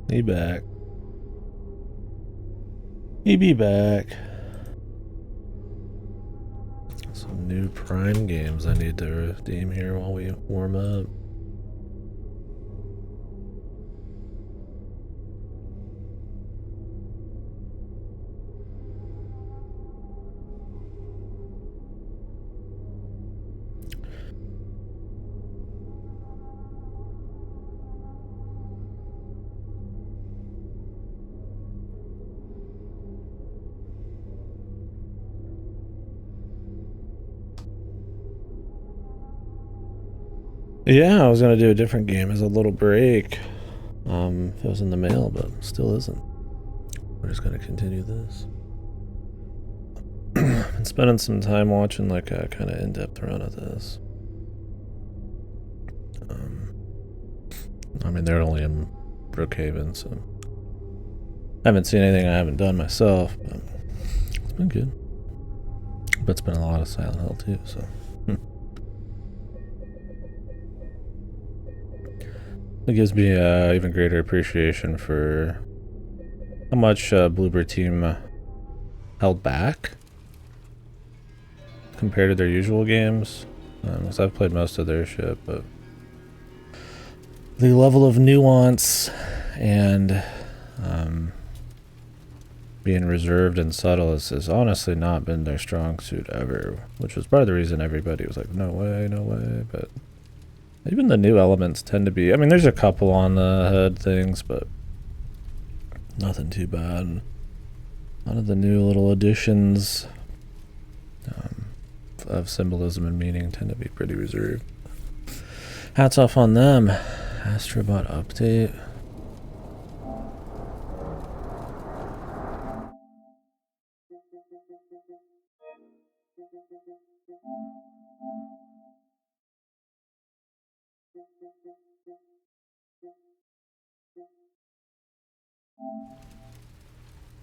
He back. He be back. Some new Prime games I need to redeem here while we warm up. Yeah, I was gonna do a different game as a little break. If it was in the mail, but still isn't. We're just gonna continue this. Been spending some time watching like a kind of in-depth run of this. I mean, they're only in Brookhaven, so I haven't seen anything I haven't done myself, but it's been good. But it's been a lot of Silent Hill too, so. It gives me even greater appreciation for how much Bloober Team held back compared to their usual games. Because I've played most of their shit, but the level of nuance and being reserved and subtle has honestly not been their strong suit ever, which was part of the reason everybody was like, no way, no way. But even the new elements tend to be, I mean, there's a couple on the head things, but nothing too bad. A lot of the new little additions of symbolism and meaning tend to be pretty reserved. Hats off on them. Astrobot update.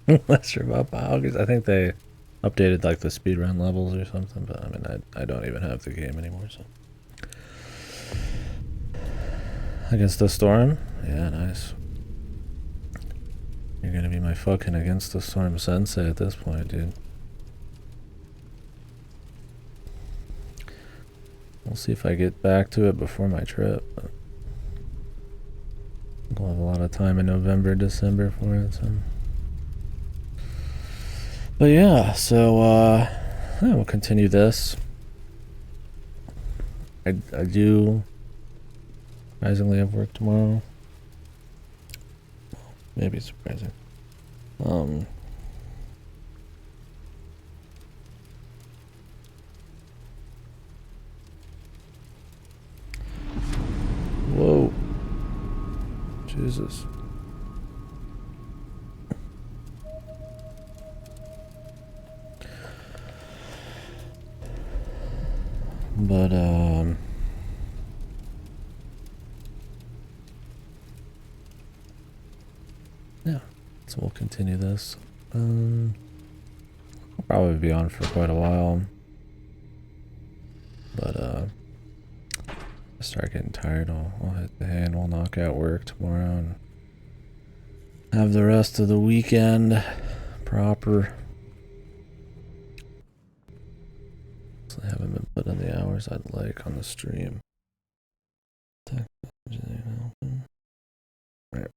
Astrobot Biographies. I think they updated like the speedrun levels or something, but I mean, I don't even have the game anymore, so. Against the Storm? Yeah, nice. You're gonna be my fucking Against the Storm sensei at this point, dude. We'll see if I get back to it before my trip. But I'll have a lot of time in November, December for it, so. But yeah, so yeah, we'll continue this. I do surprisingly have work tomorrow. Maybe surprising. Whoa. Jesus. But yeah, so we'll continue this. I'll probably be on for quite a while. But I start getting tired, I'll hit the hay and we'll knock out work tomorrow and have the rest of the weekend proper. So I haven't been putting in the hours I'd like on the stream. Right.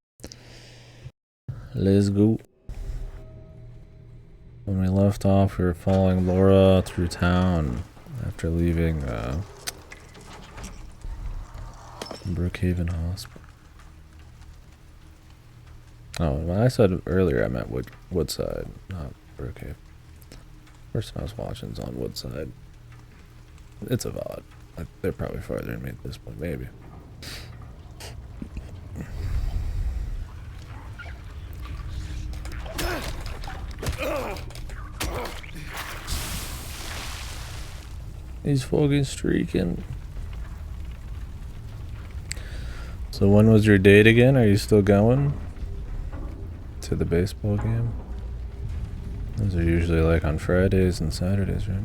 Let's go. When we left off, we were following Laura through town after leaving Brookhaven Hospital. Oh, when I said earlier, I meant Woodside, not Brookhaven. First time I was watching is on Woodside. It's a VOD. Like, they're probably farther than me at this point, maybe. He's fucking streaking. So when was your date again? Are you still going to the baseball game? Those are usually like on Fridays and Saturdays, right?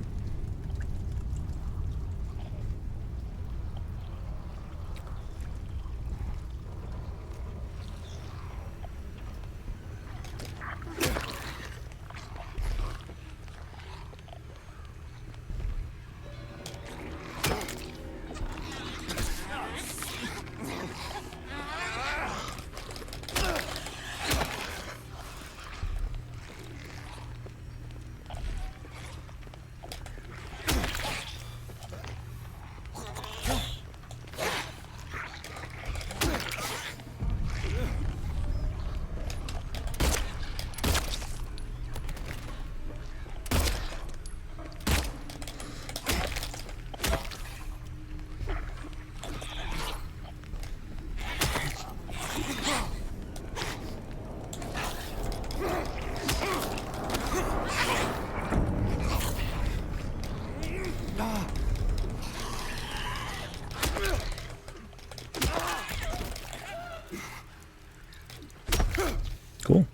Cool.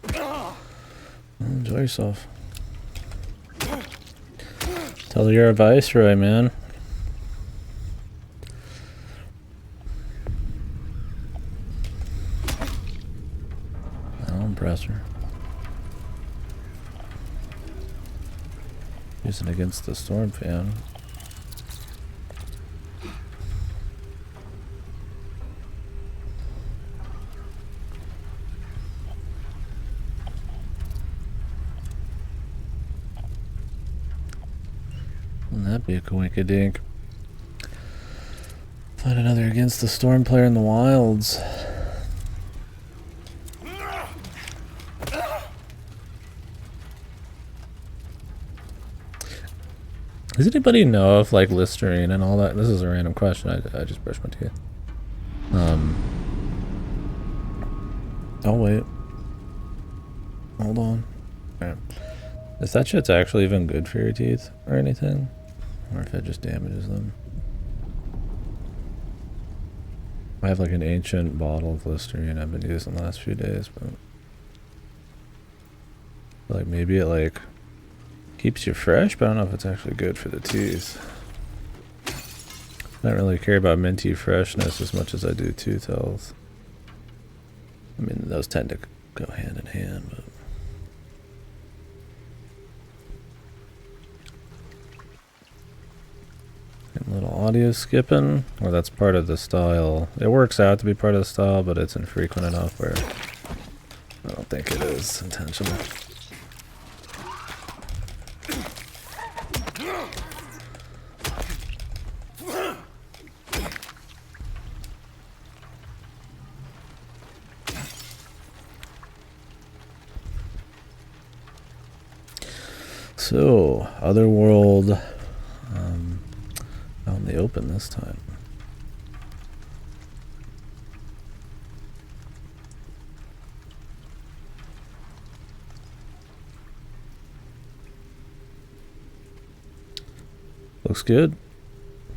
Enjoy yourself. Tell her you're a viceroy, man. I'll impress her. Using against the storm fan. Wouldn't that be a coinkydink? Find another against the storm player in the wilds. Does anybody know if like Listerine and all that? This is a random question. I just brushed my teeth. Oh wait. Hold on. Right. If that shit's actually even good for your teeth or anything, or if it just damages them. I have like an ancient bottle of Listerine I've been using the last few days, but like maybe it like keeps you fresh, but I don't know if it's actually good for the teeth. I don't really care about minty freshness as much as I do tooth health. I mean, those tend to go hand in hand, but a little audio skipping, or that's part of the style. It works out to be part of the style, but it's infrequent enough where I don't think it is intentional. So, Otherworld, out in the open this time. Looks good.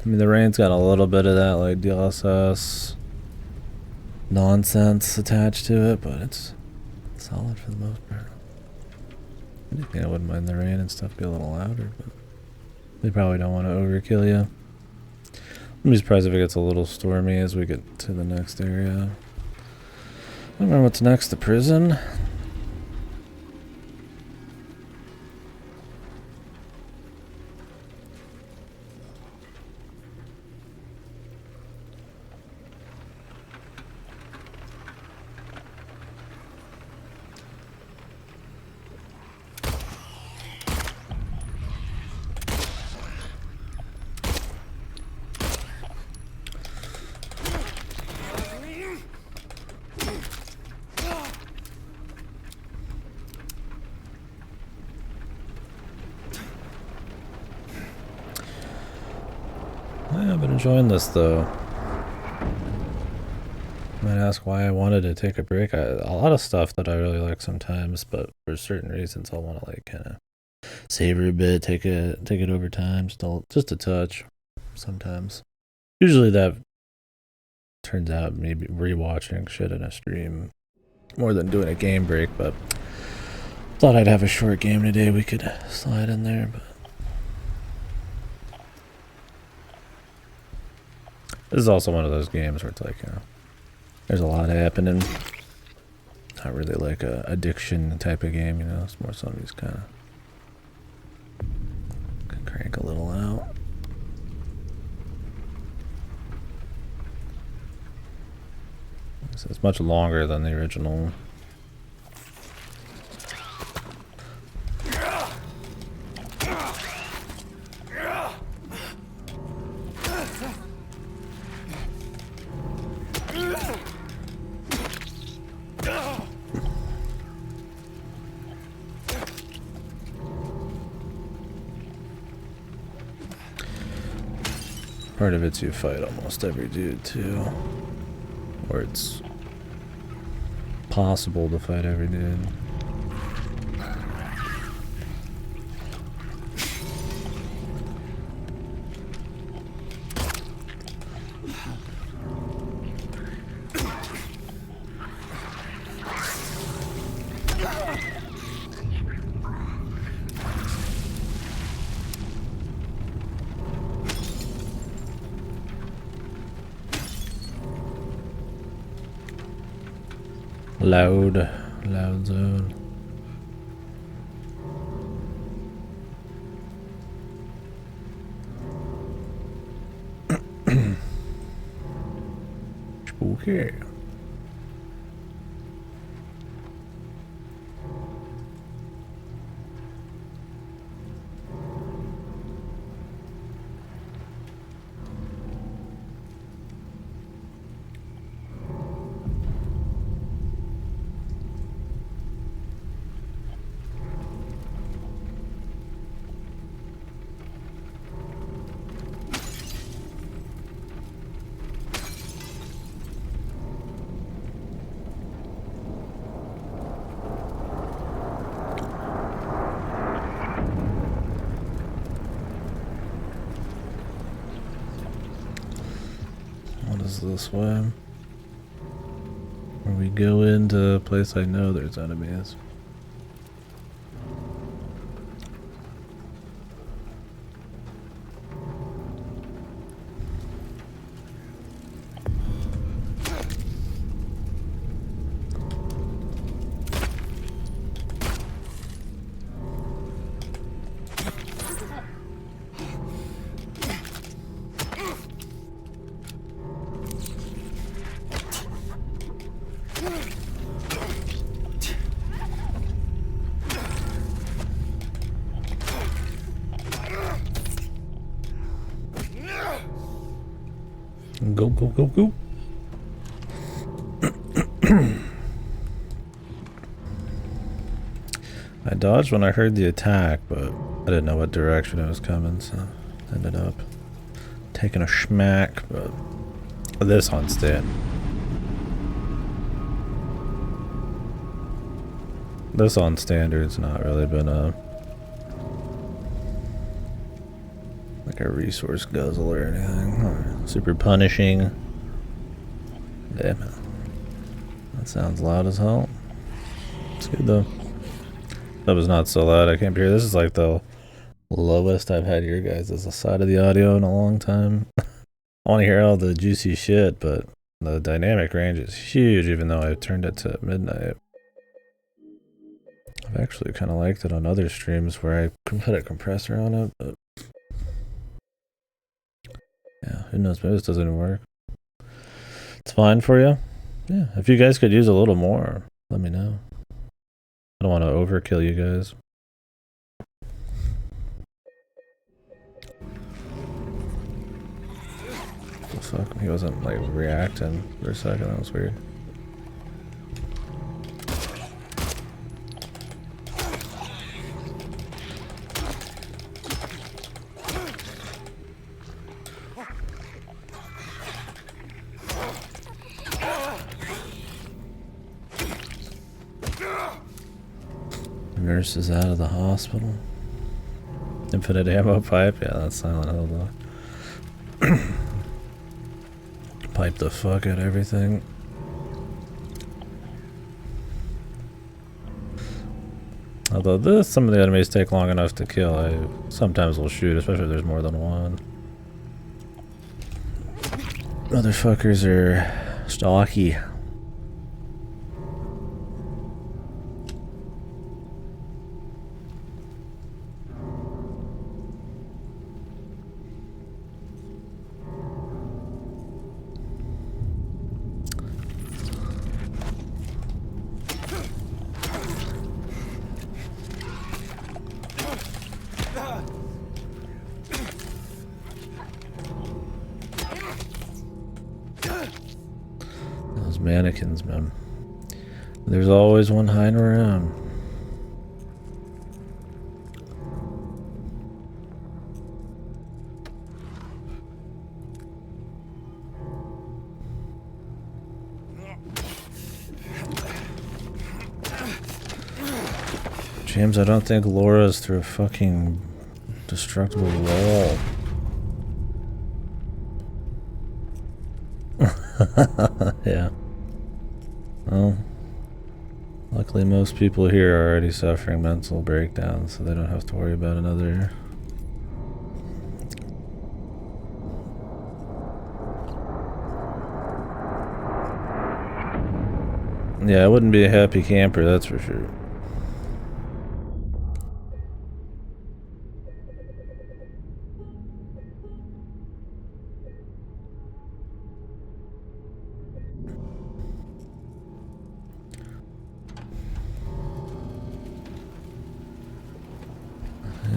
I mean, the rain's got a little bit of that like DLSS nonsense attached to it, but it's solid for the most part. I think I wouldn't mind the rain and stuff be a little louder, but they probably don't want to overkill you. I'm surprised if it gets a little stormy as we get to the next area. I don't remember what's next, the prison? I've been enjoying this though. You might ask why I wanted to take a break. A lot of stuff that I really like sometimes, but for certain reasons I'll want to like kind of savor a bit, take it over time, just a touch sometimes. Usually that turns out maybe rewatching shit in a stream more than doing a game break, but thought I'd have a short game today we could slide in there, but this is also one of those games where it's like, you know, there's a lot happening. Not really like a addiction type of game, you know. It's more something you just kind of can crank a little out. So it's much longer than the original. Part of it's you fight almost every dude too, or it's possible to fight every dude. Loud zone. Spooky. This way. Or we go into a place I know there's enemies. Go, go, go, go. I dodged when I heard the attack, but I didn't know what direction it was coming, so I ended up taking a schmack, but this on stand. This on standard's not really been a resource guzzle or anything, or super punishing. Damn, that sounds loud as hell. It's good though. That was not so loud. I can't hear. This is like the lowest I've had your guys' side of the audio in a long time. I want to hear all the juicy shit, but the dynamic range is huge, even though I turned it to midnight. I've actually kind of liked it on other streams where I can put a compressor on it, but yeah, who knows, maybe this doesn't even work. It's fine for you? Yeah, if you guys could use a little more, let me know. I don't want to overkill you guys. Oh, fuck, he wasn't like reacting for a second, that was weird. Nurse is out of the hospital. Infinite ammo pipe? Yeah, that's Silent Hill though. Pipe the fuck out of everything. Although some of the enemies take long enough to kill, I sometimes will shoot, especially if there's more than one. Motherfuckers are stocky. Mannequins, man. There's always one hiding around. James, I don't think Laura's through a fucking destructible wall. Yeah. Well, luckily most people here are already suffering mental breakdowns, so they don't have to worry about another. Yeah, I wouldn't be a happy camper, that's for sure.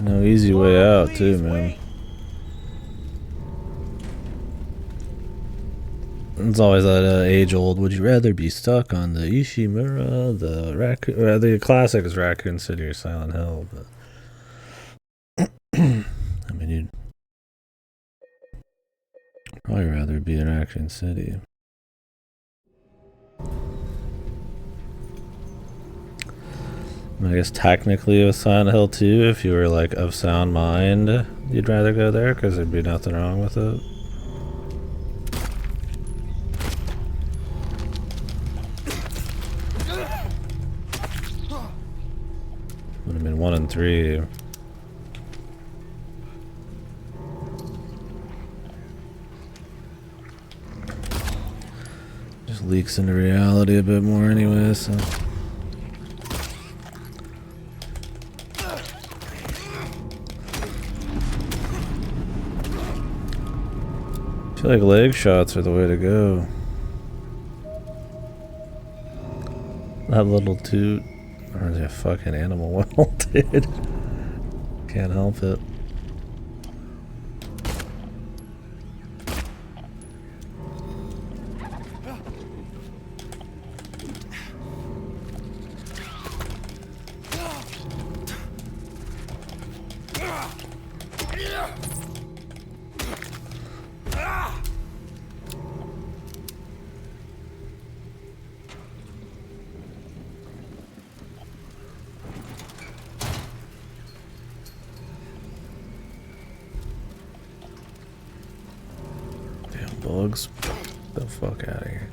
No easy way out, too, man. It's always that age-old, would you rather be stuck on the Ishimura, the classic is Raccoon City or Silent Hill, but... I mean, you'd probably rather be in Raccoon City. I guess technically with Silent Hill 2, if you were like of sound mind, you'd rather go there because there'd be nothing wrong with it. Would have been 1 and 3. Just leaks into reality a bit more anyway, so... I feel like leg shots are the way to go. That little toot. Or is it a fucking animal well, dude? Can't help it. Bugs. Get the fuck out of here.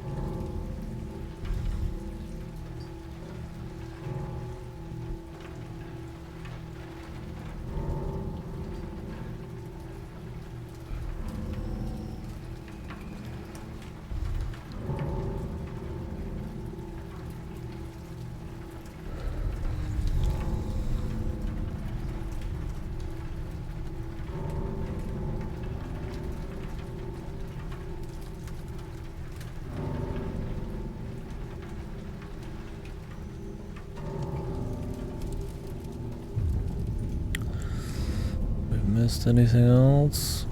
Missed anything else?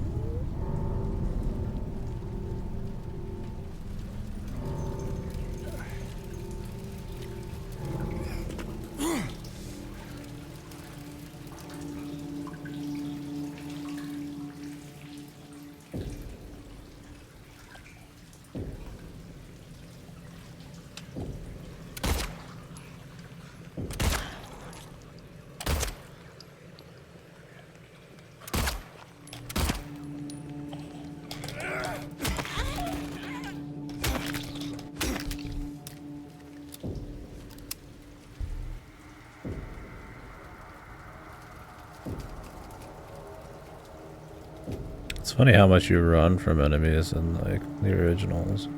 It's funny how much you run from enemies in like the originals,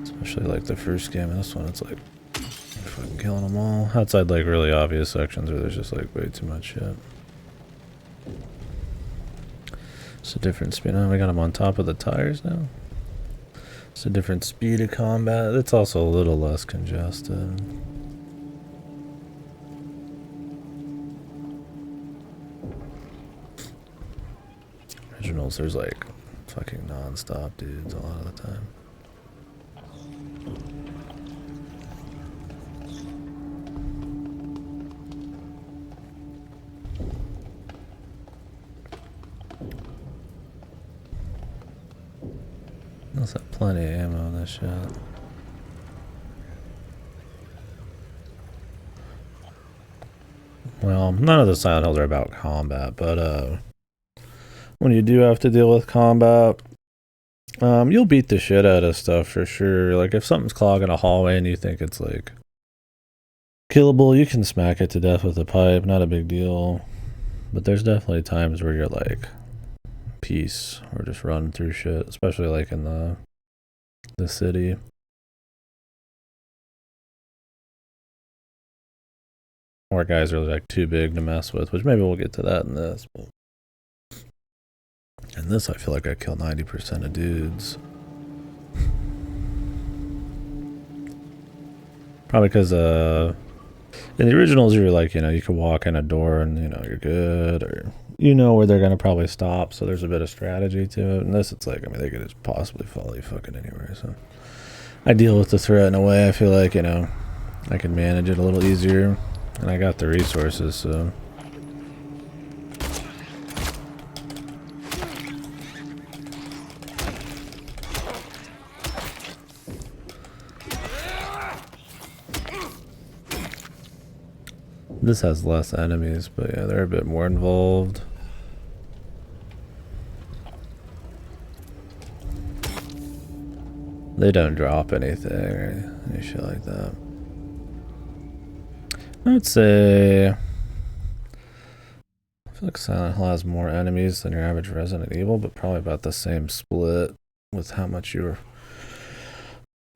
especially like the first game. And this one, it's like you're fucking killing them all. Outside like really obvious sections where there's just like way too much shit. It's a different speed. Oh, we got them on top of the tires now. It's a different speed of combat. It's also a little less congested. Originals, there's like fucking non-stop dudes a lot of the time. There's plenty of ammo in this shot. Well, none of the Silent Hills are about combat, but when you do have to deal with combat, you'll beat the shit out of stuff for sure. Like if something's clogging a hallway and you think it's like killable, you can smack it to death with a pipe, not a big deal. But there's definitely times where you're like, peace, or just run through shit, especially like in the city. Or guys are like too big to mess with, which maybe we'll get to that in this. But in this, I feel like I kill 90% of dudes. Probably because in the originals, you're like, you could walk in a door and, you're good, or where they're going to probably stop, so there's a bit of strategy to it. And this, it's like, they could just possibly follow you fucking anywhere, so I deal with the threat in a way I feel like, I can manage it a little easier, and I got the resources, so. This has less enemies, but yeah, they're a bit more involved. They don't drop anything or any shit like that. I would say I feel like Silent Hill has more enemies than your average Resident Evil, but probably about the same split with how much you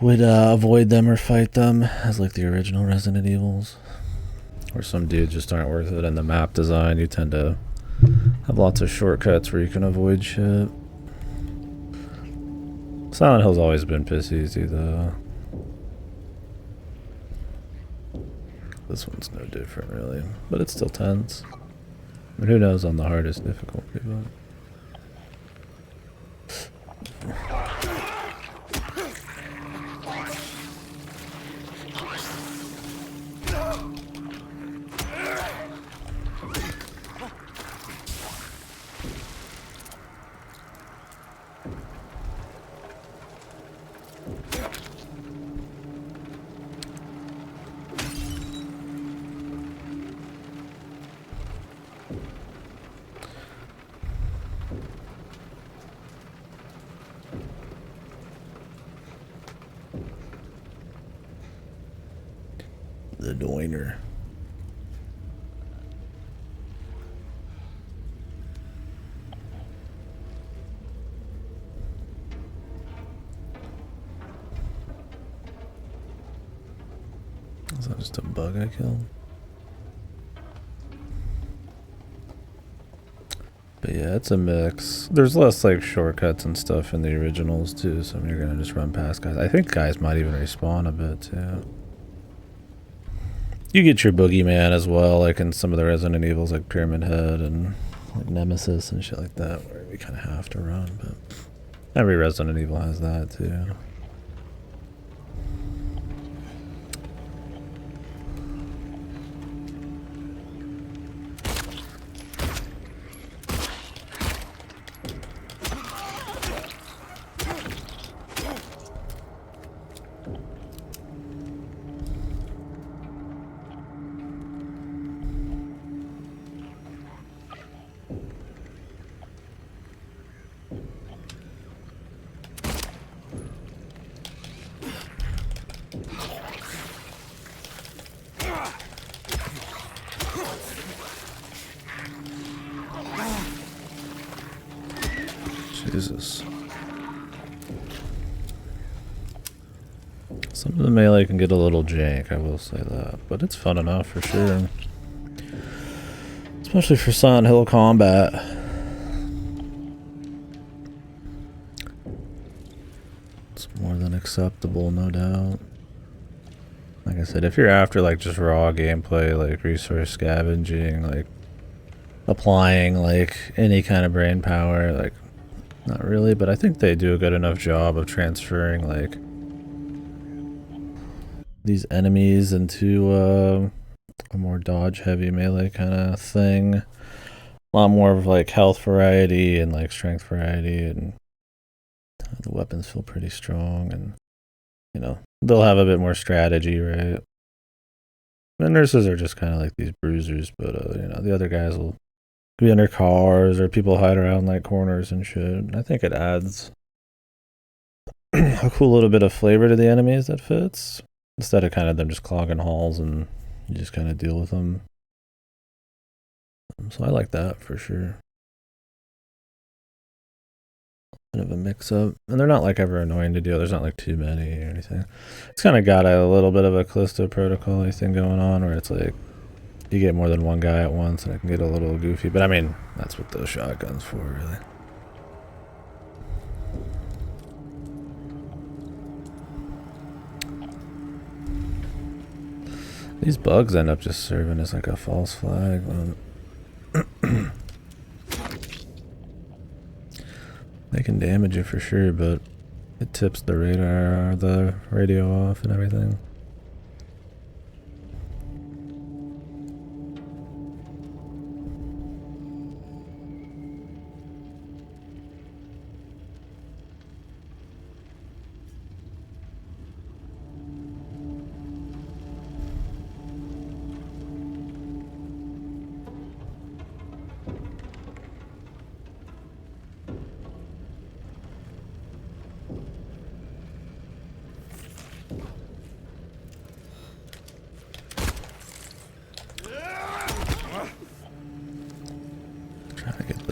would avoid them or fight them as like the original Resident Evils. Or some dudes just aren't worth it. In the map design, you tend to have lots of shortcuts where you can avoid shit. Silent Hill's always been piss easy though. This one's no different really, but it's still tense. I mean, who knows on the hardest difficulty, but. The Doiner. Is that just a bug I killed? But yeah, it's a mix. There's less like shortcuts and stuff in the originals too, so you're gonna just run past guys. I think guys might even respawn a bit too. You get your boogeyman as well, like in some of the Resident Evils, like Pyramid Head and like Nemesis and shit like that, where we kind of have to run. But every Resident Evil has that too. Jesus. Some of the melee can get a little jank, I will say that, but it's fun enough for sure. Especially for Silent Hill combat. It's more than acceptable, no doubt. Like I said, if you're after like just raw gameplay, like resource scavenging, like applying like any kind of brain power, like not really, but I think they do a good enough job of transferring like these enemies into a more dodge heavy melee kind of thing. A lot more of like health variety and like strength variety, and the weapons feel pretty strong, and they'll have a bit more strategy, right? The nurses are just kind of like these bruisers, but the other guys will be under cars or people hide around like corners and shit. I think it adds a cool little bit of flavor to the enemies that fits, instead of kind of them just clogging halls and you just kind of deal with them. So I like that for sure. Bit of a mix up, and they're not like ever annoying to deal. There's not like too many or anything. It's kind of got a little bit of a Callisto Protocol thing going on, where it's like you get more than one guy at once, and it can get a little goofy. But I mean, that's what those shotguns for, really. These bugs end up just serving as like a false flag. They can damage you for sure, but it tips the radar, the radio off and everything.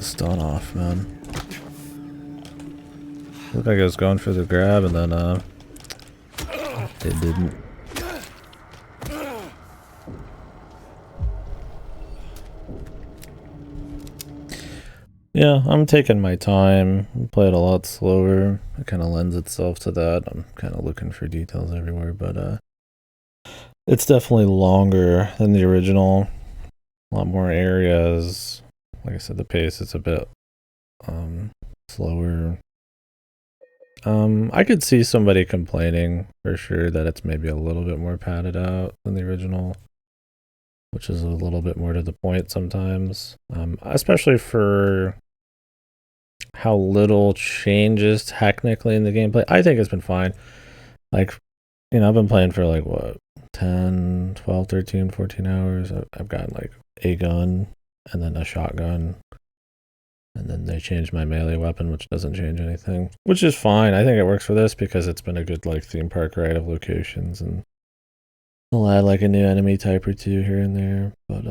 Stun off, man. Looked like I was going for the grab and then it didn't. Yeah, I'm taking my time. Play it a lot slower. It kind of lends itself to that. I'm kind of looking for details everywhere, but it's definitely longer than the original. A lot more areas. Like I said, the pace is a bit slower. I could see somebody complaining for sure that it's maybe a little bit more padded out than the original, which is a little bit more to the point sometimes, especially for how little changes technically in the gameplay. I think it's been fine. Like, you know, I've been playing for like what, 10, 12, 13, 14 hours. I've gotten like a gun and then a shotgun, and then they changed my melee weapon, which doesn't change anything, which is fine. I think it works for this because it's been a good like theme park ride of locations, and they'll add like a new enemy type or two here and there. But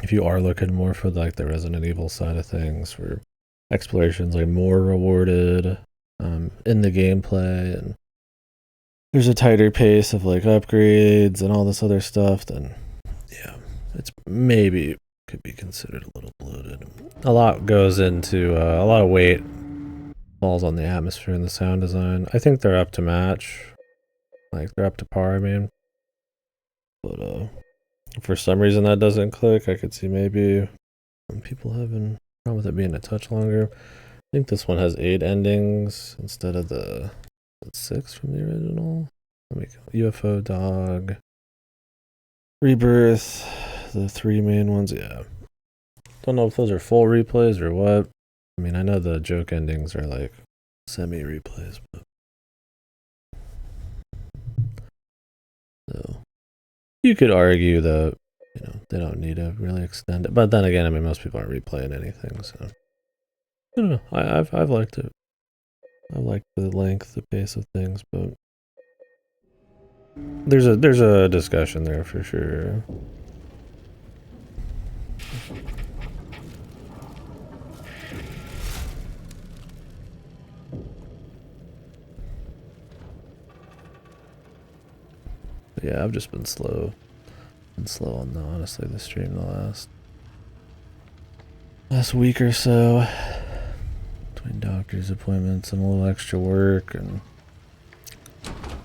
if you are looking more for like the Resident Evil side of things, where exploration's like more rewarded in the gameplay, and there's a tighter pace of like upgrades and all this other stuff, then yeah, it's maybe could be considered a little bloated. A lot goes into a lot of weight falls on the atmosphere and the sound design. I think they're up to match, like they're up to par. I mean, but for some reason that doesn't click. I could see maybe people having a problem with it being a touch longer. I think this one has 8 endings instead of the 6 from the original. Let me go. UFO Dog, Rebirth, the 3 main ones. Yeah, don't know if those are full replays or what. I mean, I know the joke endings are like semi replays, but so you could argue that, you know, they don't need to really extend it. But then again, I mean, most people aren't replaying anything, so I don't know. I've liked it. I like the length, the pace of things, but there's a discussion there for sure. But yeah, I've just been slow. On the honestly the stream the last week or so, between doctor's appointments and a little extra work, and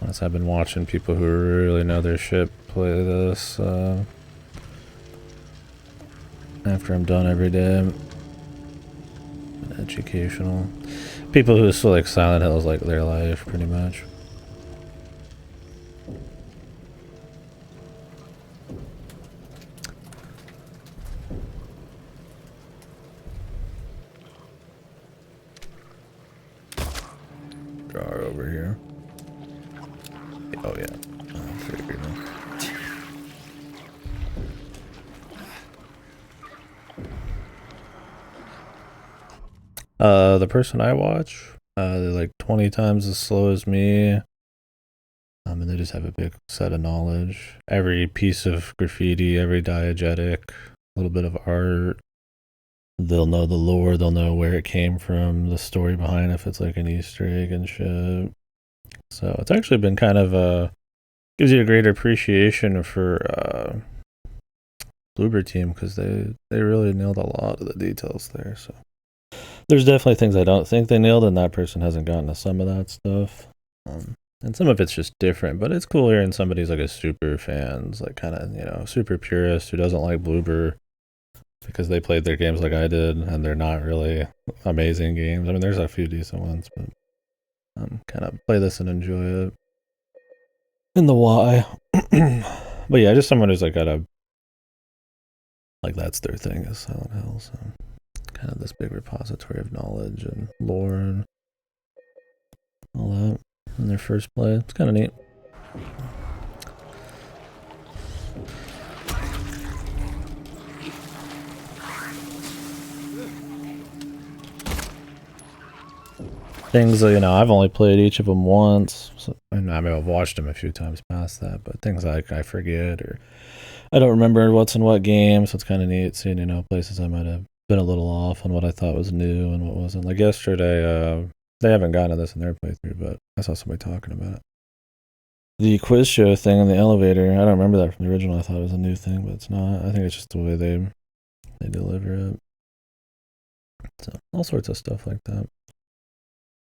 honestly, I've been watching people who really know their shit play this after I'm done every day. Educational people who feel like Silent Hill is like their life pretty much. Drawer over here. Oh yeah. The person I watch, they're like 20 times as slow as me. And they just have a big set of knowledge. Every piece of graffiti, every diegetic, a little bit of art. They'll know the lore, they'll know where it came from, the story behind it, if it's like an Easter egg and shit. So it's actually been kind of gives you a great appreciation for Bloober team because they really nailed a lot of the details there. So there's definitely things I don't think they nailed, and that person hasn't gotten to some of that stuff. And some of it's just different, but it's cool hearing somebody's like a super fans, like kind of super purist who doesn't like Bloober because they played their games like I did, and they're not really amazing games. I mean, there's a few decent ones, but kind of play this and enjoy it. In the why. But yeah, just someone who's like got a, like that's their thing is Silent Hill, so kind of this big repository of knowledge and lore and all that in their first play. It's kind of neat. Things, I've only played each of them once. So, and I mean, I've watched them a few times past that, but things like I forget or I don't remember what's in what game, so it's kind of neat seeing, places I might have been a little off on what I thought was new and what wasn't. Like yesterday, they haven't gotten to this in their playthrough, but I saw somebody talking about it. The quiz show thing in the elevator, I don't remember that from the original. I thought it was a new thing, but it's not. I think it's just the way they deliver it. So, all sorts of stuff like that.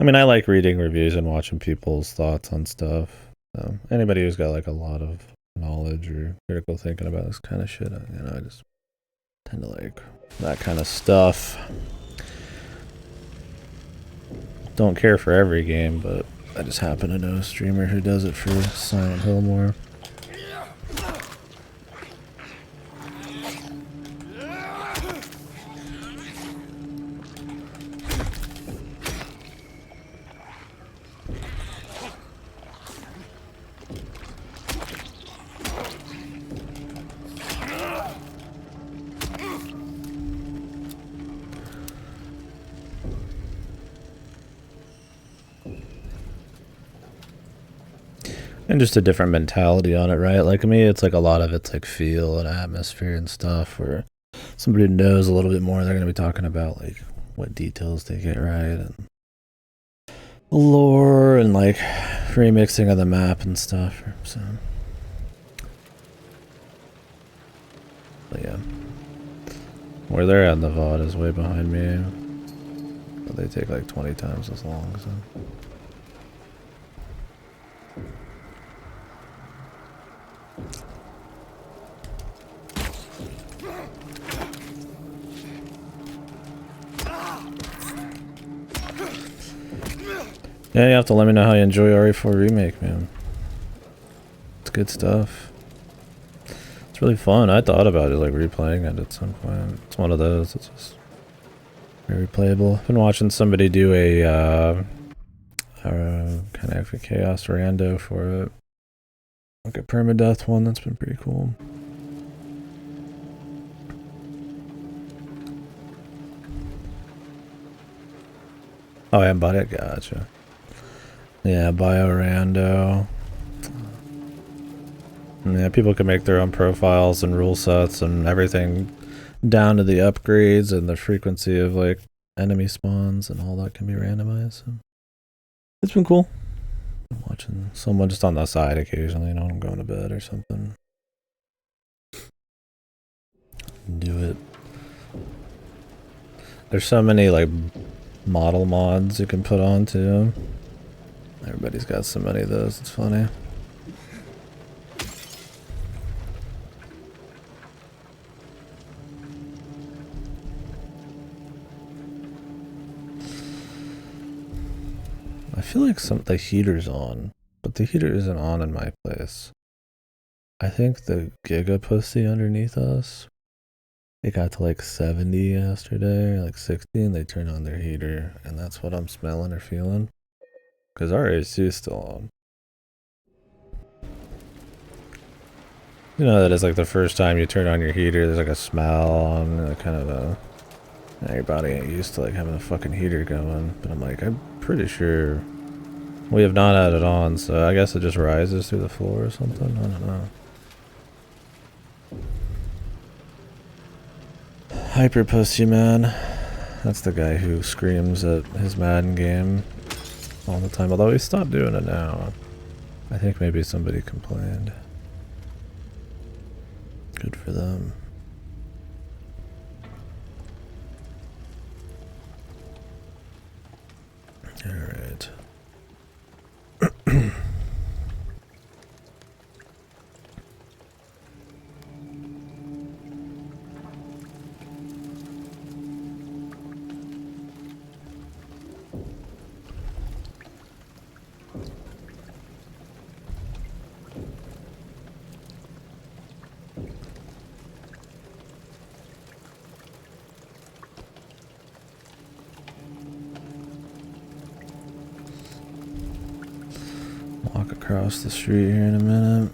I mean, I like reading reviews and watching people's thoughts on stuff. So anybody who's got like a lot of knowledge or critical thinking about this kind of shit, I just tend to like that kind of stuff. Don't care for every game, but I just happen to know a streamer who does it for Silent Hill more. And just a different mentality on it, right? Like me, it's like a lot of it's like feel and atmosphere and stuff where somebody who knows a little bit more, they're going to be talking about like what details they get right and lore and like remixing of the map and stuff. So, but yeah, where they're at in the VOD is way behind me. But they take like 20 times as long, so. Yeah, you have to let me know how you enjoy RE4 Remake, man. It's good stuff. It's really fun. I thought about it, like replaying it at some point. It's one of those. It's just very playable. I've been watching somebody do a kind of a chaos rando for it, like a permadeath one. That's been pretty cool. Oh, I haven't bought it. Gotcha. Yeah, Biorando. Yeah, people can make their own profiles and rule sets and everything down to the upgrades and the frequency of like enemy spawns and all that can be randomized. So it's been cool. I'm watching someone just on the side occasionally, when I'm going to bed or something. Do it. There's so many like model mods you can put on too. Everybody's got so many of those, it's funny. I feel like the heater's on, but the heater isn't on in my place. I think the Giga Pussy underneath us, it got to like 70 yesterday, or like 60, and they turned on their heater, and that's what I'm smelling or feeling. Because our AC is still on. You know that is like the first time you turn on your heater, there's like a smell and kind of a... your body ain't used to like having a fucking heater going. But I'm like, I'm pretty sure we have not had it on, so I guess it just rises through the floor or something. I don't know. Hyper Pussy Man. That's the guy who screams at his Madden game all the time, although he stopped doing it now. I think maybe somebody complained. Good for them. All right. Walk across the street here in a minute.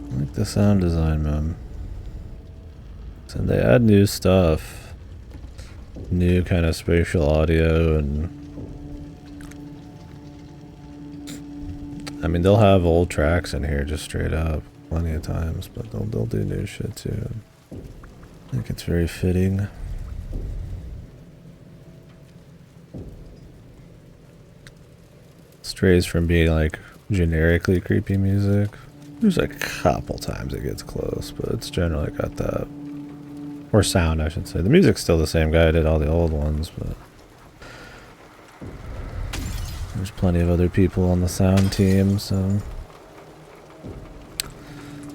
I like the sound design, man. So they add new stuff. New kind of spatial audio, and I mean they'll have old tracks in here just straight up plenty of times, but they'll do new shit too. I think it's very fitting. Strays from being like generically creepy music. There's a couple times it gets close, but it's generally got that. Or sound, I should say. The music's still the same guy did all the old ones, but there's plenty of other people on the sound team, so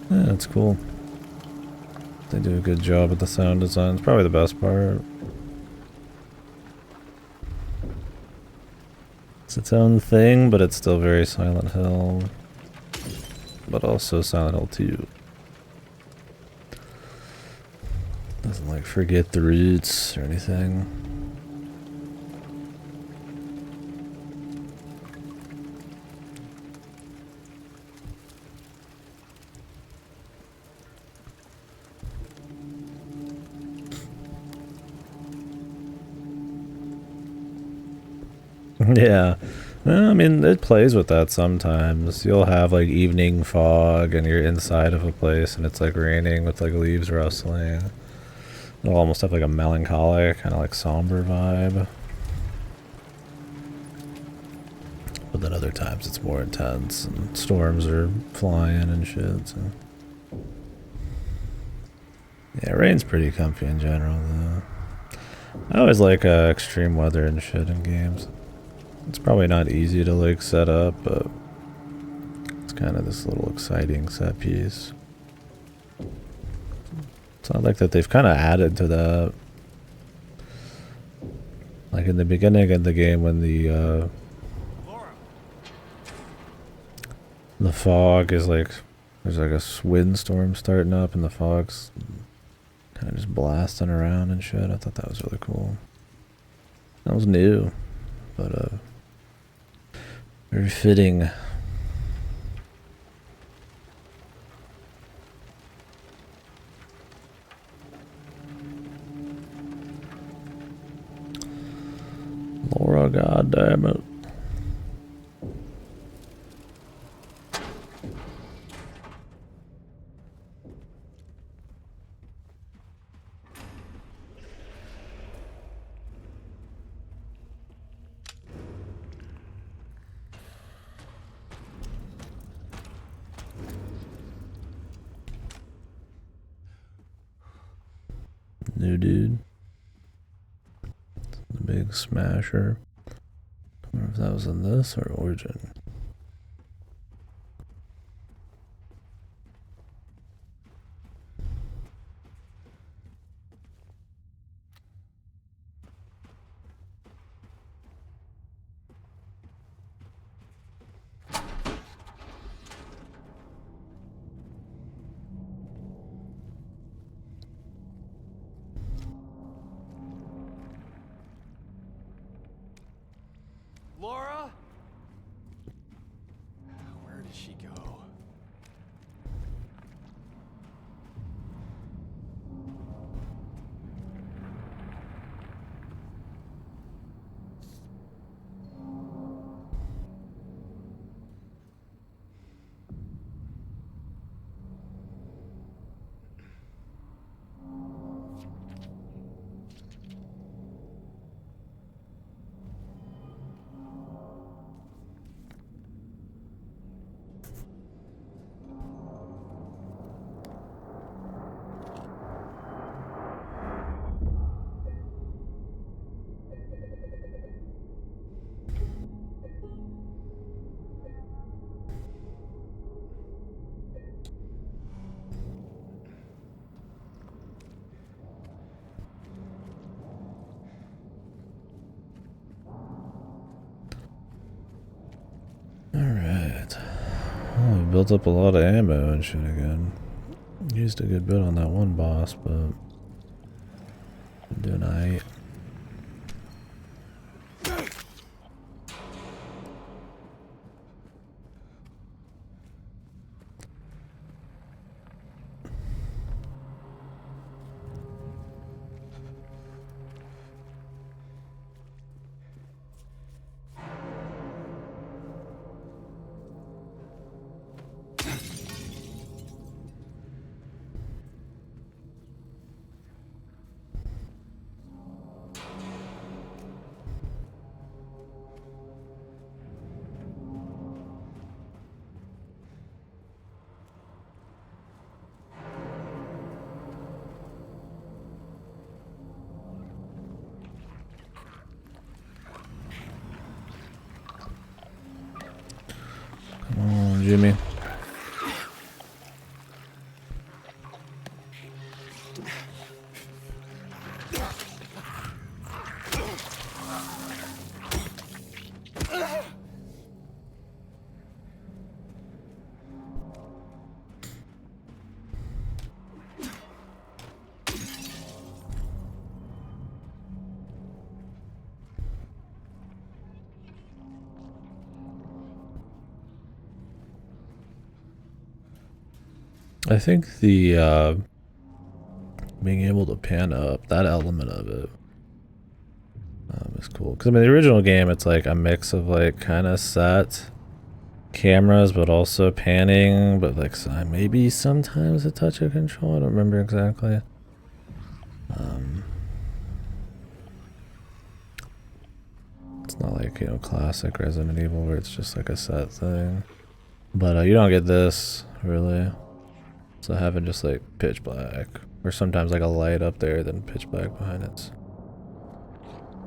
yeah, it's cool. They do a good job with the sound design. It's probably the best part. It's its own thing, but it's still very Silent Hill. But also Silent Hill 2. Doesn't like forget the roots or anything. Yeah. I mean, it plays with that sometimes. You'll have like evening fog and you're inside of a place and it's like raining with like leaves rustling. It'll almost have like a melancholic, kind of like somber vibe. But then other times it's more intense and storms are flying and shit. So. Yeah, rain's pretty comfy in general though. I always like extreme weather and shit in games. It's probably not easy to like set up, but it's kind of this little exciting set piece. So I like that they've kind of added to that. Like in the beginning of the game when the fog is like, there's like a windstorm starting up and the fog's kind of just blasting around and shit. I thought that was really cool. That was new, but very fitting. Laura, goddammit. New dude. The big smasher. I wonder if that was in this or Origin. Laura? I've built up a lot of ammo and shit again. Used a good bit on that one boss, but I'm doing alright. Come on, Jimmy. I think the being able to pan up, that element of it is cool. Because I mean, the original game, it's like a mix of like kind of set cameras, but also panning, but like maybe sometimes a touch of control. I don't remember exactly. It's not like, you know, classic Resident Evil where it's just like a set thing. But you don't get this really. So having just like pitch black, or sometimes like a light up there, then pitch black behind it.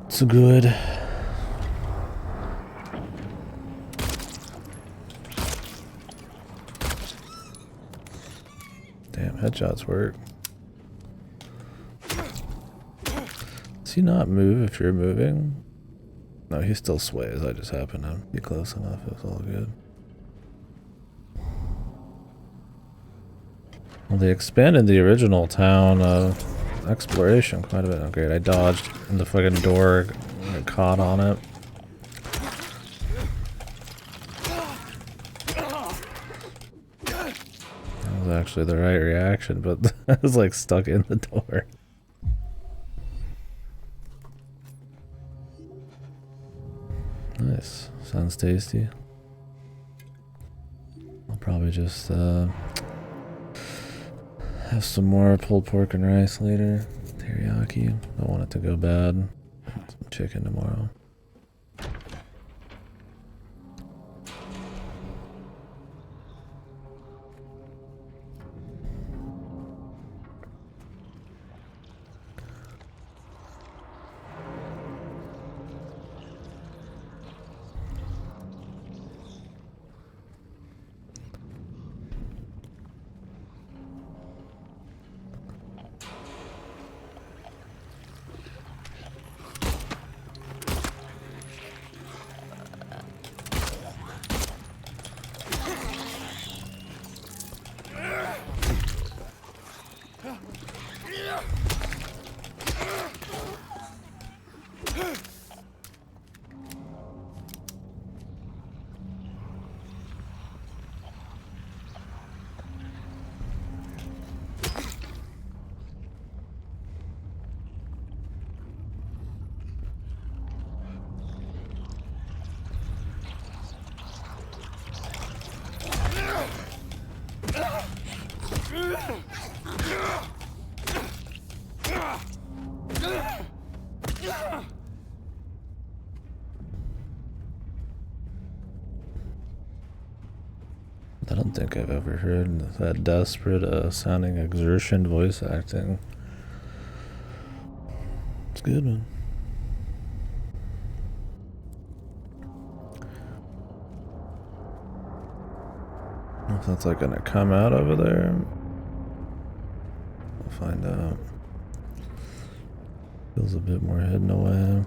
It's good. Damn, headshots work. Does he not move if you're moving? No, he still sways. I just happen to be close enough. It's all good. Well, they expanded the original town exploration quite a bit. Oh, great. I dodged in the fucking door, got caught on it. That was actually the right reaction, but I was like stuck in the door. Nice. Sounds tasty. I'll probably just have some more pulled pork and rice later. Teriyaki. Don't want it to go bad. Some chicken tomorrow. I don't think I've ever heard that desperate sounding exertion voice acting. It's good, man. I don't know if that's like gonna come out over there. We'll find out. Feels a bit more hidden away.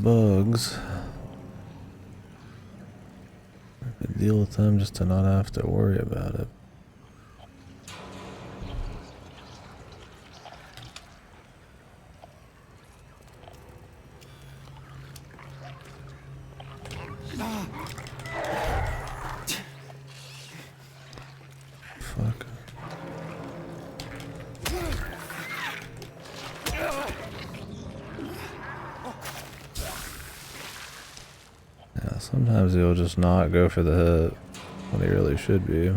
Bugs. I could deal with them just to not have to worry about it. Fuck. Yeah, sometimes he'll just not go for the hit when he really should be.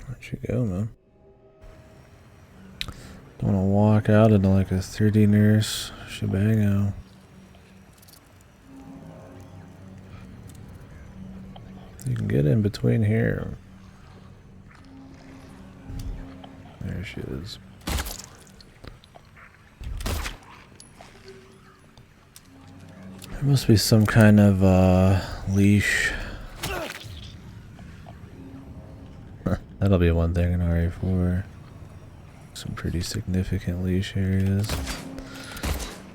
Where'd you go, man? Don't want to walk out into like a 3D nurse shebango. You can get in between here. There she is. There must be some kind of leash. That'll be one thing in RE4. Some pretty significant leash areas.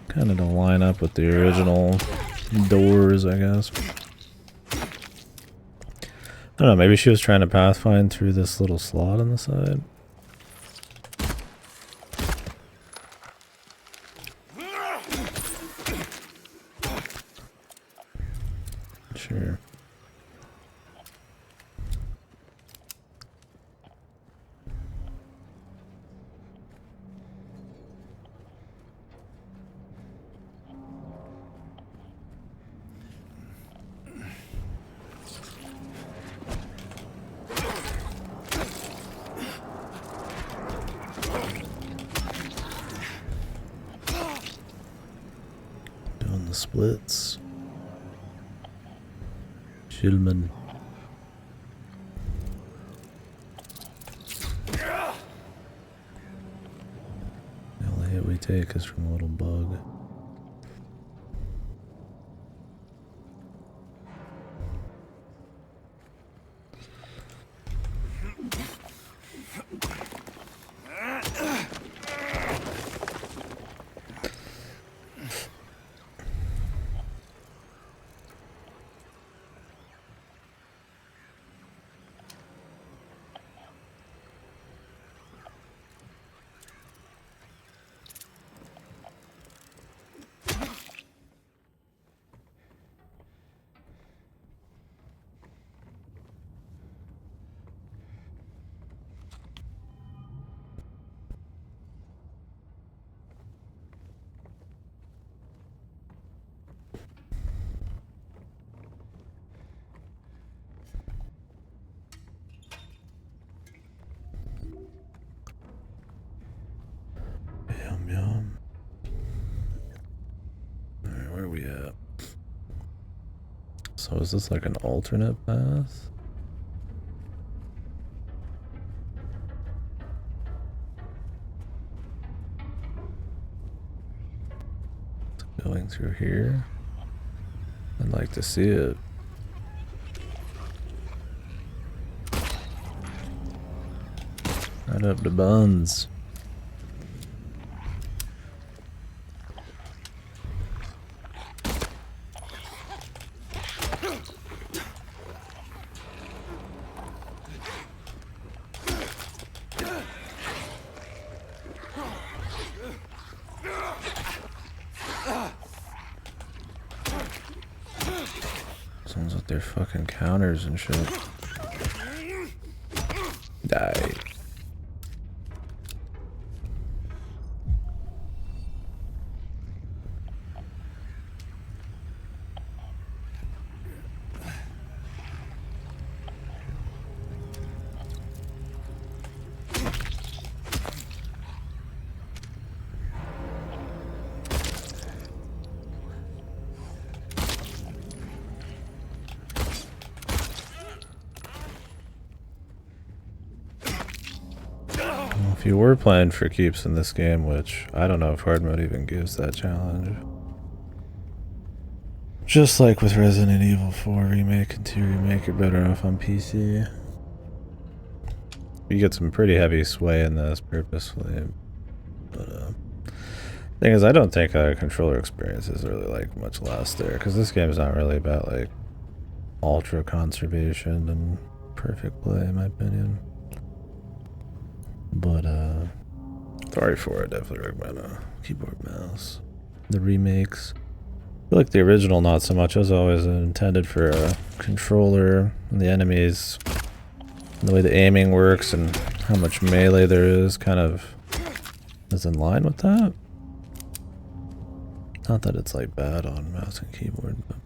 Kind of don't line up with the original doors, I guess. I don't know, maybe she was trying to pathfind through this little slot on the side. Sure. Doing the splits. Shillman. The only hit we take is from a little bug. Yum yum. Alright, where are we at? So is this like an alternate path? Going through here? I'd like to see it. Right up the buns. Sounds like they're fucking counters and shit. Die. If you were playing for keeps in this game, which I don't know if hard mode even gives that challenge. Just like with Resident Evil 4 Remake and 2 Remake, you're better off on PC. You get some pretty heavy sway in this purposefully. But thing is, I don't think controller experience is really like much less there, because this game is not really about like ultra conservation and perfect play, in my opinion. But sorry for it, definitely recommend a keyboard mouse. The remakes, I feel like the original not so much. It was always intended for a controller, and the enemies, and the way the aiming works and how much melee there is kind of is in line with that. Not that it's like bad on mouse and keyboard, but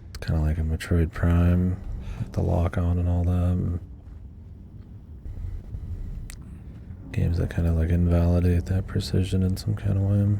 it's kind of like a Metroid Prime, like the lock on and all that. Games that kind of like invalidate that precision in some kind of way.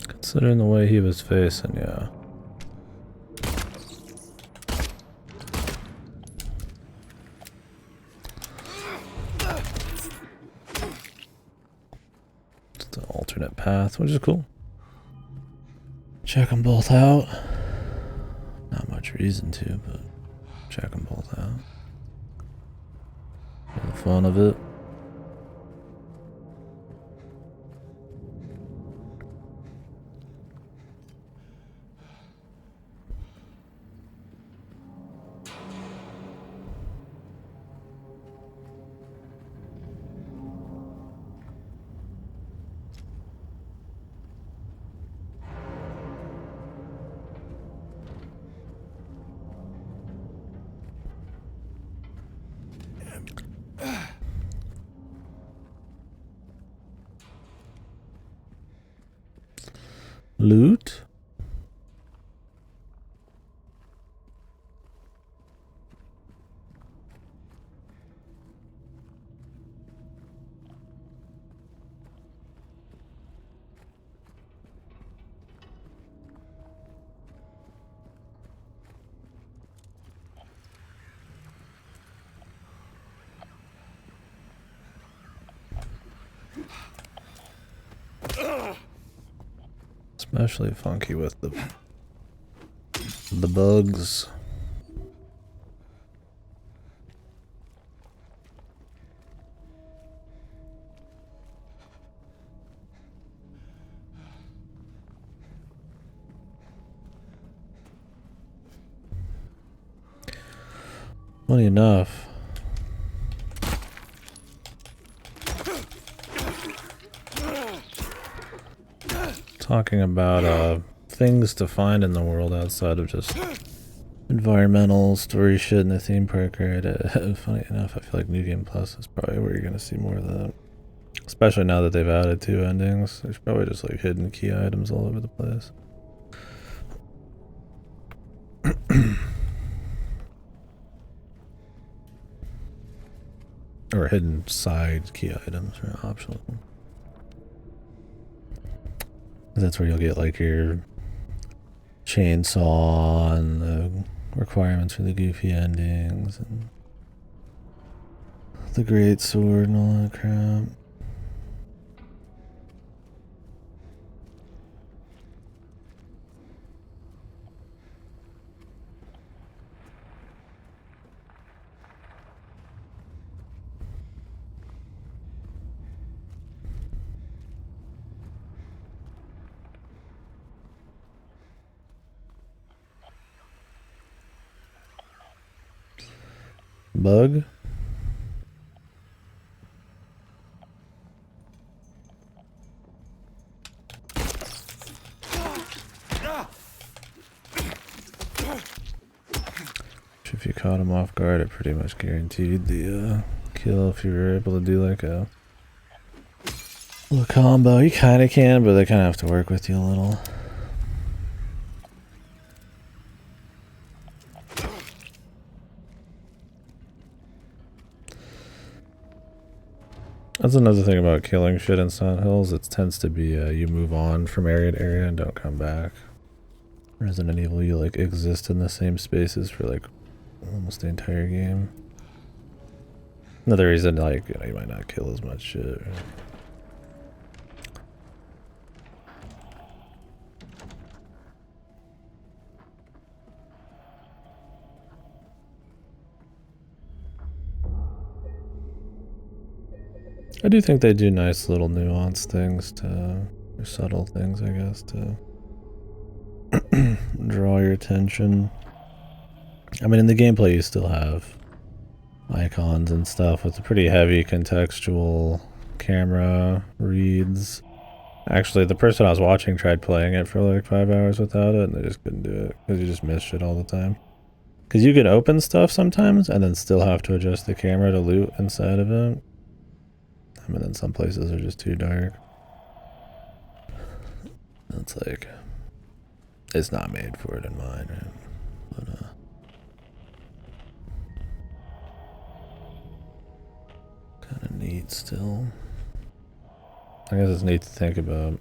Considering the way he was facing, yeah. It's the alternate path, which is cool. Check them both out. Not much reason to, but check them both out. For the fun of it. Loot? Especially funky with the bugs. Funny enough, talking about things to find in the world outside of just environmental story shit in the theme park, right? Funny enough, I feel like New Game Plus is probably where you're gonna see more of that. Especially now that they've added 2 endings. There's probably just like hidden key items all over the place. Or hidden side key items or optional. That's where you'll get like your chainsaw and the requirements for the goofy endings and the great sword and all that crap. Bug? If you caught him off guard, it pretty much guaranteed the kill if you were able to do like a little combo. You kind of can, but they kind of have to work with you a little. That's another thing about killing shit in Silent Hills. It tends to be you move on from area to area and don't come back. Resident Evil, you like exist in the same spaces for like almost the entire game. Another reason, like, you know, you might not kill as much shit. Right? I do think they do nice little nuanced things to, or subtle things, I guess, to draw your attention. I mean, in the gameplay you still have icons and stuff with a pretty heavy contextual camera reads. Actually, the person I was watching tried playing it for like 5 hours without it, and they just couldn't do it because you just miss shit all the time. Because you can open stuff sometimes and then still have to adjust the camera to loot inside of it. I mean, then some places are just too dark. It's like, it's not made for it in mine, right? But, kind of neat still. I guess it's neat to think about.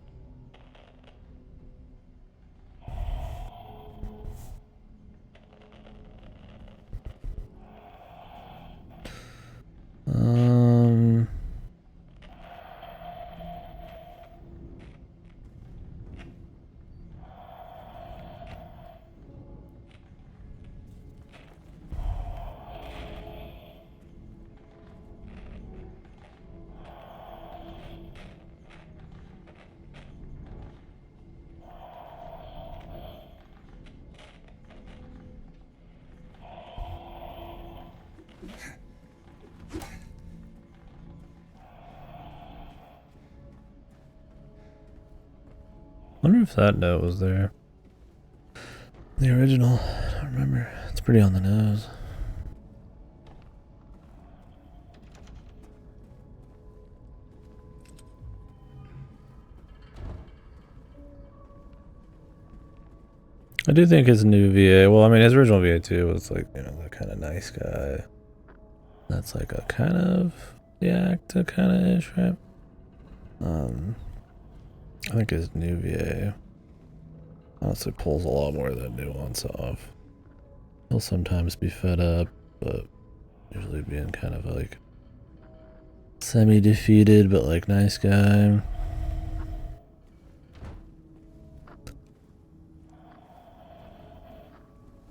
I wonder if that note was there. The original, I don't remember. It's pretty on the nose. I do think his new VA, well, I mean, his original VA too was like, you know, the kind of nice guy. That's like a kind of the act, kind of ish, right? I think his new VA honestly pulls a lot more of that nuance off. He'll sometimes be fed up, but usually being kind of like semi-defeated, but like nice guy.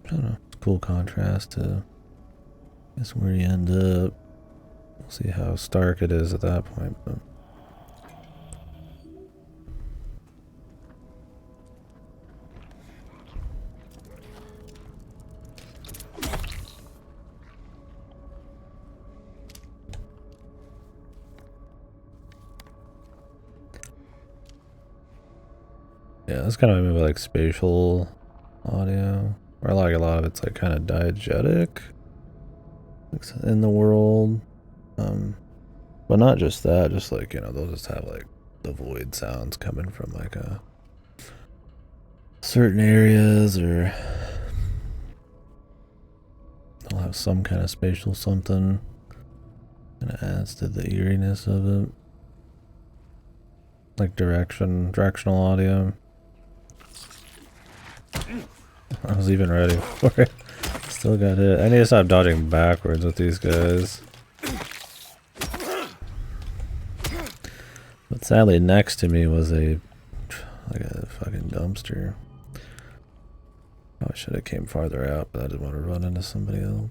I don't know. Cool contrast to, I guess, where you end up. We'll see how stark it is at that point. But yeah, that's kind of maybe like spatial audio, or like a lot of it's like kind of diegetic in the world. But not just that, just like, you know, they'll just have like the void sounds coming from like a certain areas, or they'll have some kind of spatial something, and it adds to the eeriness of it. Like directional audio. I was even ready for it. Still got hit. I need to stop dodging backwards with these guys. But sadly, next to me was like a fucking dumpster. I should have came farther out, but I didn't want to run into somebody else.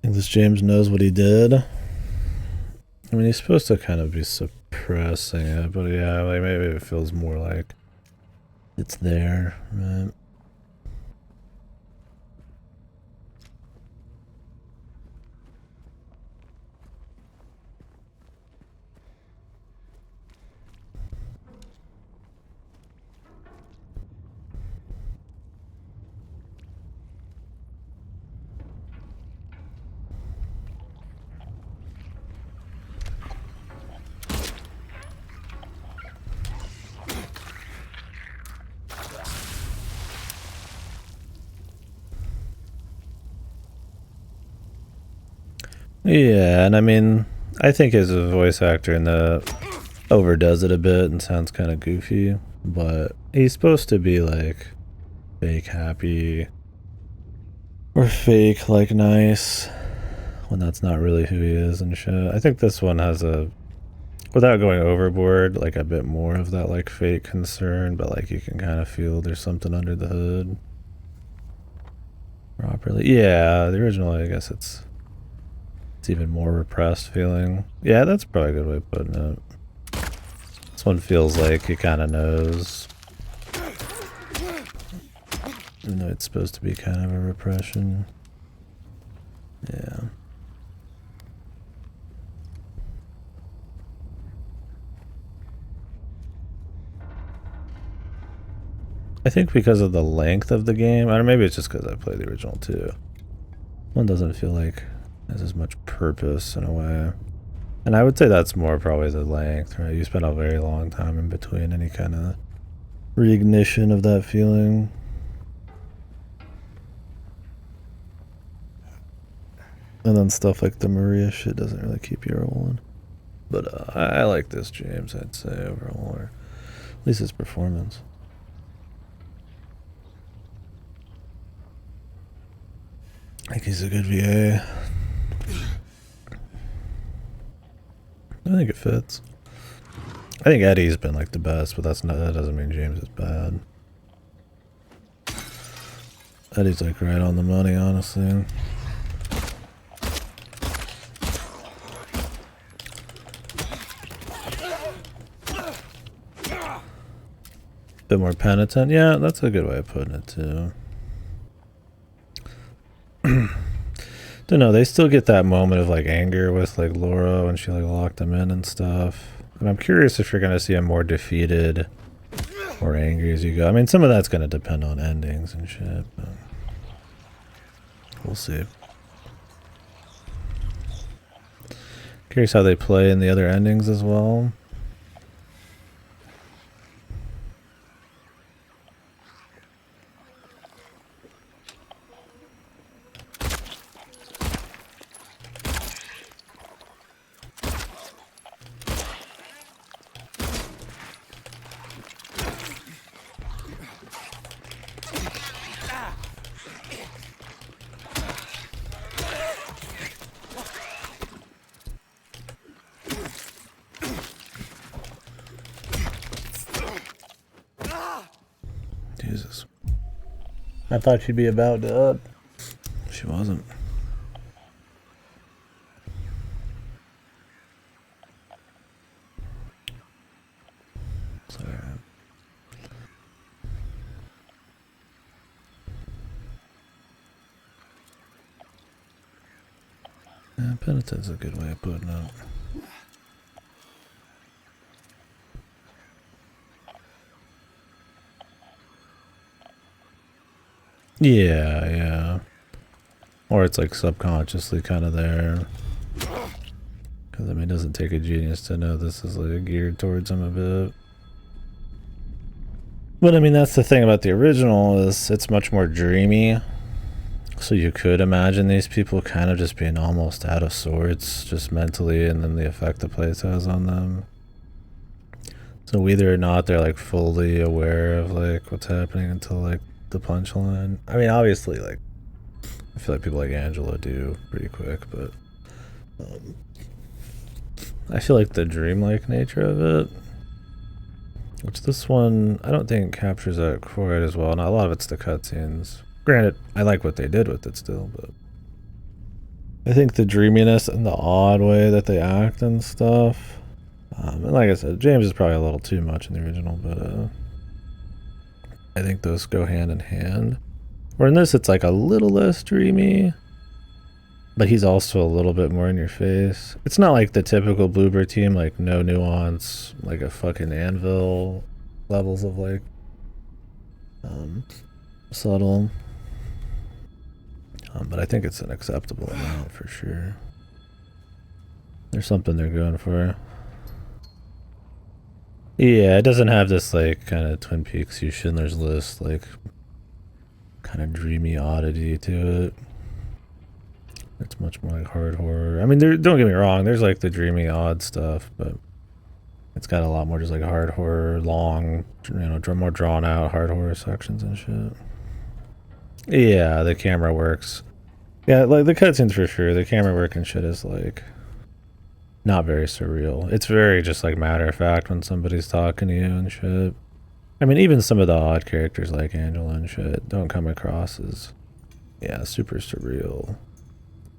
think this James knows what he did. I mean, he's supposed to kind of be suppressing it, but yeah, like maybe it feels more like it's there, right? Yeah, and I mean, I think his voice actor in the overdoes it a bit and sounds kind of goofy, but he's supposed to be like fake happy or fake like nice when that's not really who he is and shit. I think this one has a, without going overboard, like a bit more of that like fake concern, but like you can kind of feel there's something under the hood properly. Yeah, the original, I guess it's even more repressed feeling. Yeah, that's probably a good way of putting it. This one feels like he kind of knows. Even though it's supposed to be kind of a repression. Yeah. I think because of the length of the game, or maybe it's just because I played the original too. One doesn't feel like there's as much purpose in a way. And I would say that's more probably the length, right? You spend a very long time in between any kind of reignition of that feeling. And then stuff like the Maria shit doesn't really keep you rolling. But I like this James, I'd say, overall. Or at least his performance. I think he's a good VA. I think it fits. I think Eddie's been like the best, but that doesn't mean James is bad. Eddie's like right on the money, honestly. Bit more penitent. Yeah, that's a good way of putting it too. Don't know, they still get that moment of like anger with like Laura when she like locked him in and stuff. And I'm curious if you're gonna see him more defeated or angry as you go. I mean, some of that's gonna depend on endings and shit, but we'll see. Curious how they play in the other endings as well. Jesus. I thought she'd be about to. She wasn't. Sorry. Yeah, penitent's a good way of putting it. Yeah, yeah. Or it's like subconsciously kind of there. Because I mean, it doesn't take a genius to know this is like geared towards him a bit. But I mean, that's the thing about the original is it's much more dreamy. So you could imagine these people kind of just being almost out of sorts, just mentally, and then the effect the place has on them. So whether or not they're like fully aware of like what's happening until like the punchline. I mean, obviously, like I feel like people like Angela do pretty quick, but I feel like the dreamlike nature of it, which this one I don't think captures that quite as well. Now a lot of it's the cutscenes. Granted, I like what they did with it still, but I think the dreaminess and the odd way that they act and stuff. And like I said, James is probably a little too much in the original, but I think those go hand in hand. Where in this, it's like a little less dreamy, but he's also a little bit more in your face. It's not like the typical Bloober team, like no nuance, like a fucking anvil levels of like subtle. But I think it's an acceptable amount for sure. There's something they're going for. Yeah, it doesn't have this like kind of Twin Peaks, you Schindler's List, like kind of dreamy oddity to it. It's much more like hard horror. I mean, don't get me wrong, there's like the dreamy odd stuff, but it's got a lot more just like hard horror, long, more drawn out hard horror sections and shit. Yeah, the camera works. Yeah, like the cutscenes for sure. The camera work and shit is like not very surreal. It's very just like matter of fact when somebody's talking to you and shit. I mean, even some of the odd characters like Angela and shit don't come across as, yeah, super surreal.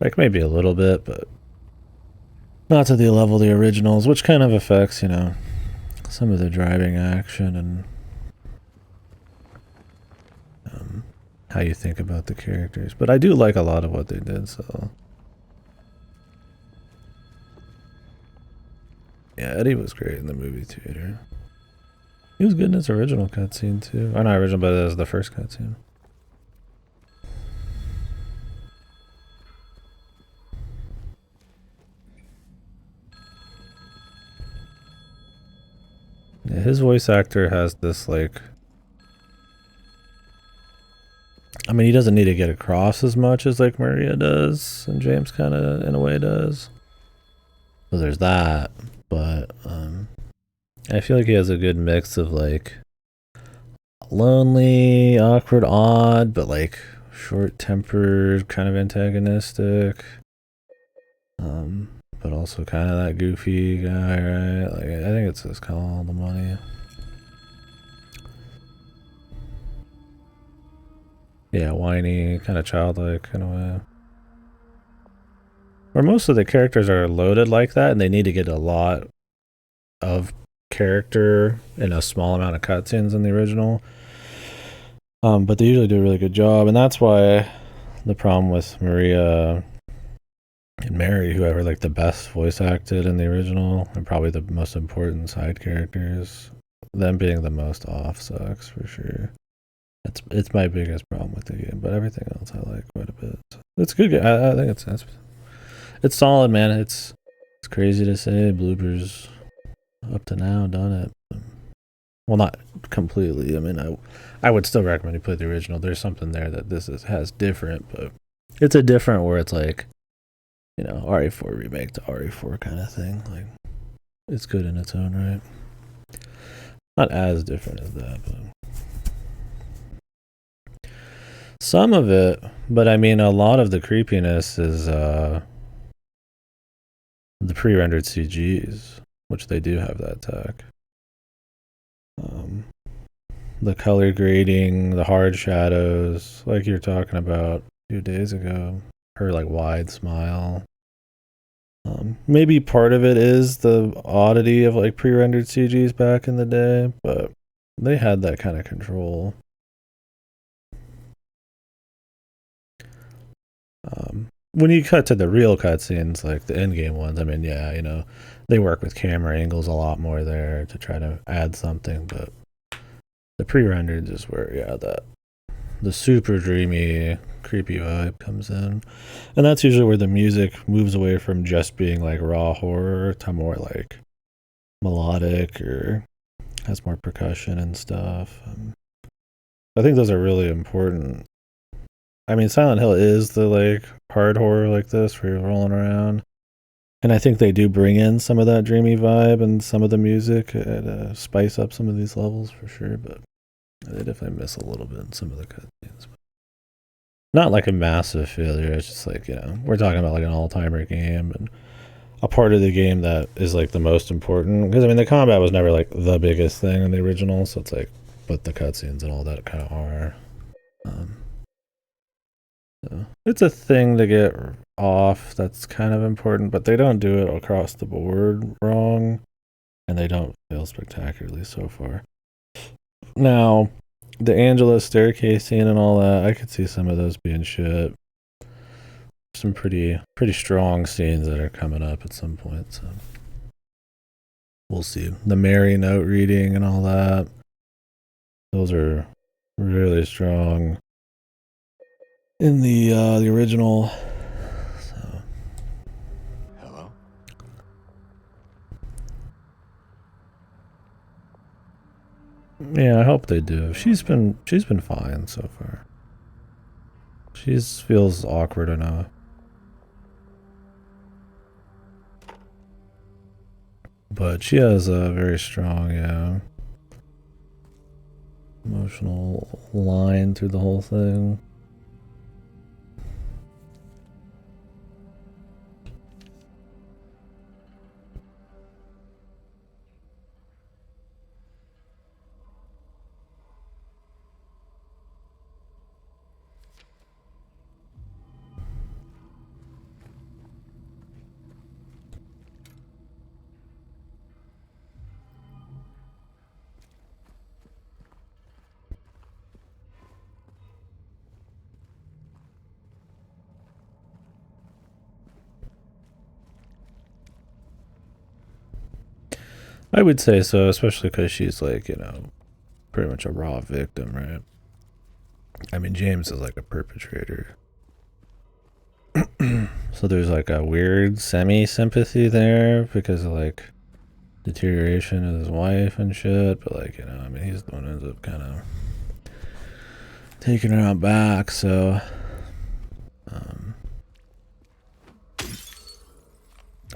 Like maybe a little bit, but not to the level of the originals, which kind of affects, you know, some of the driving action and how you think about the characters. But I do like a lot of what they did, so. Yeah, Eddie was great in the movie theater. He was good in his original cutscene too. Or not original, but it was the first cutscene. Yeah, his voice actor has this like, I mean, he doesn't need to get across as much as like Maria does, and James kind of in a way does. So there's that, but I feel like he has a good mix of like lonely, awkward, odd, but like short-tempered, kind of antagonistic. But also kind of that goofy guy, right? Like I think it's just kind of all the money. Yeah, whiny, kind of childlike in a way. Where most of the characters are loaded like that, and they need to get a lot of character in a small amount of cutscenes in the original. But they usually do a really good job, and that's why the problem with Maria and Mary, who are like the best voice acted in the original, and probably the most important side characters, them being the most off sucks for sure. It's my biggest problem with the game, but everything else I like quite a bit. It's good. I think it's solid, man. It's crazy to say. Bloober's up to now done it. Well, not completely. I mean, I would still recommend you play the original. There's something there that has different, but it's a different where it's like, you know, RE4 remake to RE4 kind of thing. Like, it's good in its own right. Not as different as that, but some of it. But I mean, a lot of the creepiness is the pre-rendered CGs, which they do have that tech. The color grading, the hard shadows, like you were talking about a few days ago, her like wide smile. Maybe part of it is the oddity of like pre-rendered CGs back in the day, but they had that kind of control. When you cut to the real cutscenes, like the in-game ones, I mean, yeah, you know, they work with camera angles a lot more there to try to add something, but the pre-rendered is where, yeah, the super dreamy, creepy vibe comes in. And that's usually where the music moves away from just being like raw horror to more like melodic or has more percussion and stuff. I think those are really important. I mean, Silent Hill is the like hard horror like this where you're rolling around. And I think they do bring in some of that dreamy vibe and some of the music to spice up some of these levels for sure, but they definitely miss a little bit in some of the cutscenes. Not like a massive failure. It's just like, you know, we're talking about like an all-timer game and a part of the game that is like the most important. Because I mean, the combat was never like the biggest thing in the original, so it's like, but the cutscenes and all that kind of are. So it's a thing to get off that's kind of important, but they don't do it across the board wrong, and they don't fail spectacularly so far. Now, the Angela staircase scene and all that, I could see some of those being shit. Some pretty strong scenes that are coming up at some point, so we'll see. The Mary note reading and all that, those are really strong in the original. So. Hello? Yeah, I hope they do. She's been fine so far. She feels awkward enough. But she has a very strong, emotional line through the whole thing. I would say so, especially because she's like, pretty much a raw victim, right? I mean, James is like a perpetrator. So there's like a weird semi-sympathy there because of like deterioration of his wife and shit, but like, I mean, he's the one who ends up kind of taking her out back, so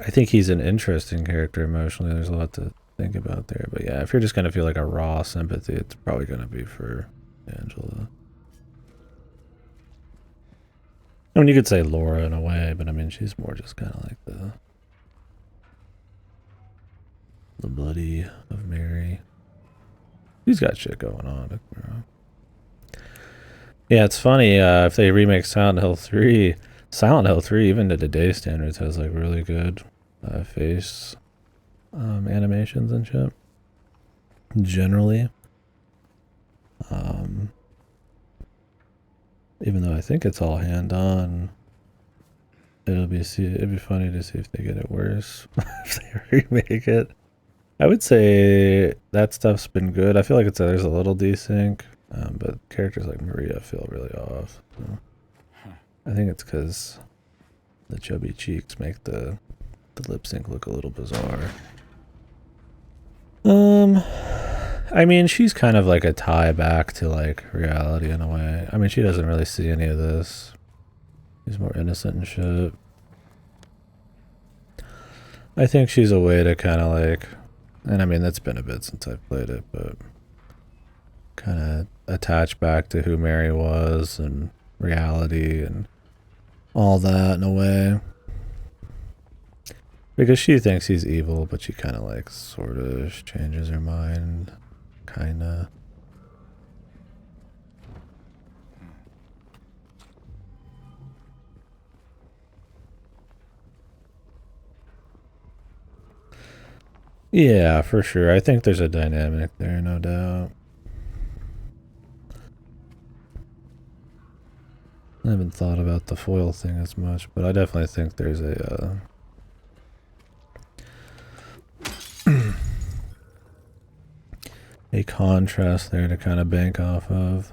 I think he's an interesting character emotionally. There's a lot to think about there, but yeah, if you're just gonna feel like a raw sympathy, it's probably gonna be for Angela. I mean, you could say Laura in a way, but I mean, she's more just kind of like the buddy of Mary. He's got shit going on. Yeah, it's funny. If they remake Silent Hill 3, even to today's standards, has like really good face animations and shit. Generally, even though I think it's all hand on, it'd be funny to see if they get it worse if they remake it. I would say that stuff's been good. I feel like there's a little desync, but characters like Maria feel really off. So I think it's because the chubby cheeks make the lip sync look a little bizarre. I mean, she's kind of like a tie back to like reality in a way. I mean, she doesn't really see any of this. She's more innocent and shit. I think she's a way to kind of like, and I mean, that's been a bit since I've played it, but kind of attach back to who Mary was and reality and all that in a way. Because she thinks he's evil, but she kind of like sort of changes her mind. Kind of. Yeah, for sure. I think there's a dynamic there, no doubt. I haven't thought about the foil thing as much, but I definitely think there's a contrast there to kind of bank off of.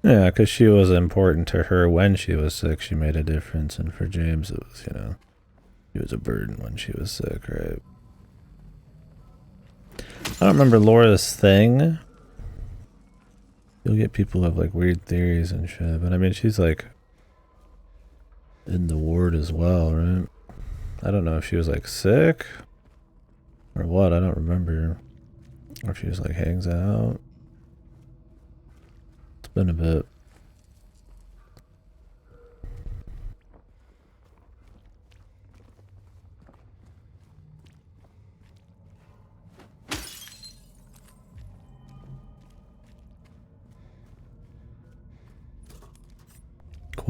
Yeah, because she was important to her when she was sick. She made a difference, and for James, it was, he was a burden when she was sick, right? I don't remember Laura's thing. You'll get people who have like weird theories and shit, but I mean, she's like in the ward as well, right? I don't know if she was like sick or what. I don't remember. Or if she just like hangs out. It's been a bit.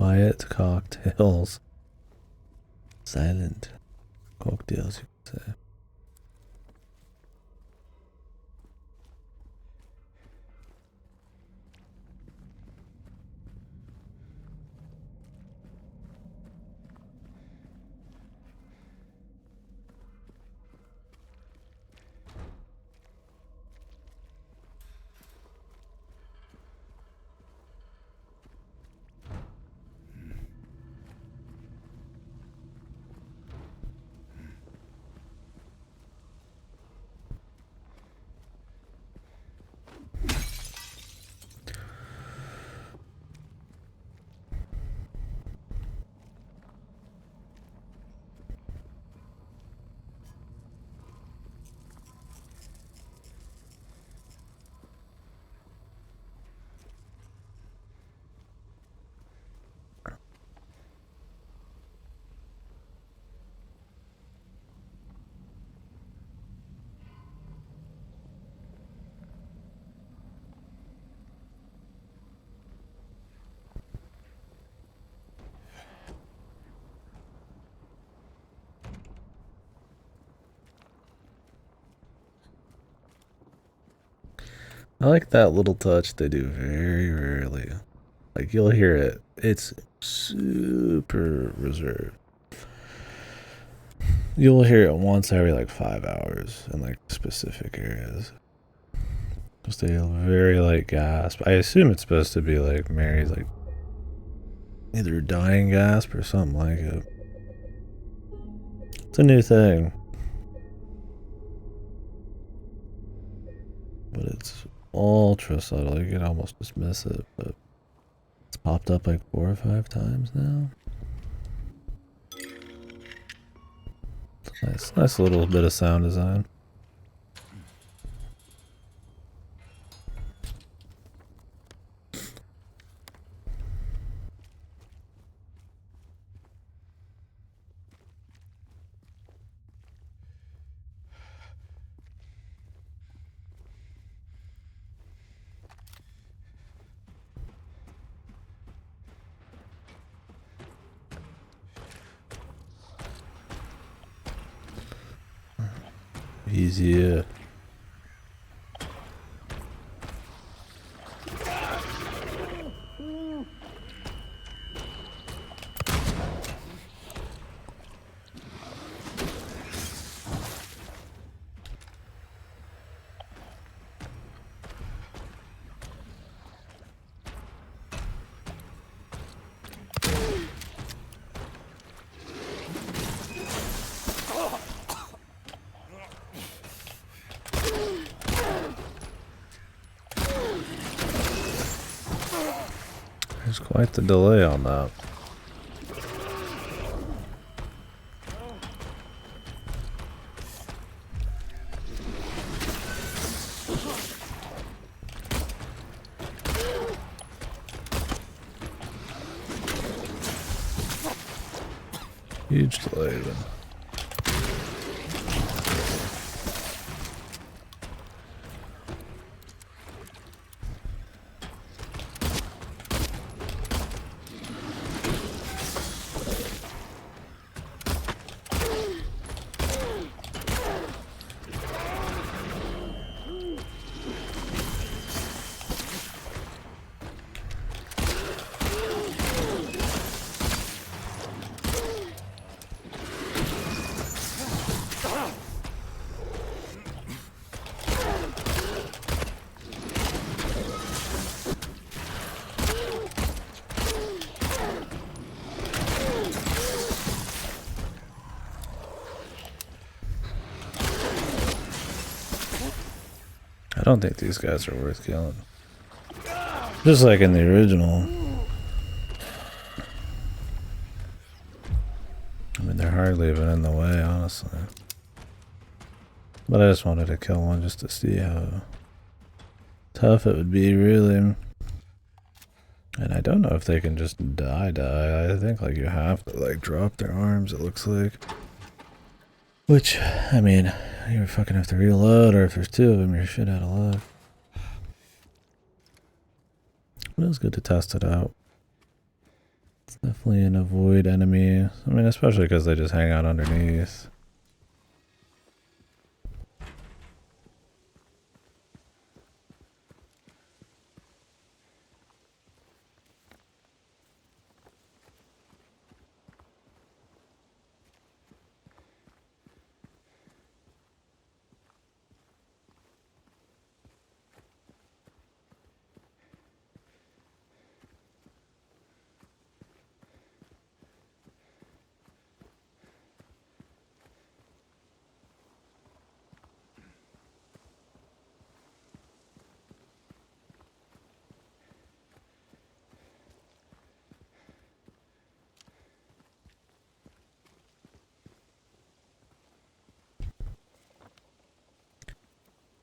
Quiet cocktails. Silent cocktails, you could say. I like that little touch they do very rarely. Like, you'll hear it. It's super reserved. You'll hear it once every like 5 hours in like specific areas. Just a very light gasp. I assume it's supposed to be like Mary's like either dying gasp or something like it. It's a new thing. But it's ultra subtle. You can almost dismiss it, but it's popped up like 4 or 5 times now. It's nice little bit of sound design. Easier. There's quite the delay on that. Huge delay then. I don't think these guys are worth killing. Just like in the original. I mean, they're hardly even in the way, honestly. But I just wanted to kill one just to see how tough it would be, really. And I don't know if they can just die. I think like you have to like drop their arms, it looks like. Which, I mean, you fucking have to reload, or if there's 2 of them, you're shit out of luck. But it was good to test it out. Definitely an avoid enemy. I mean, especially because they just hang out underneath.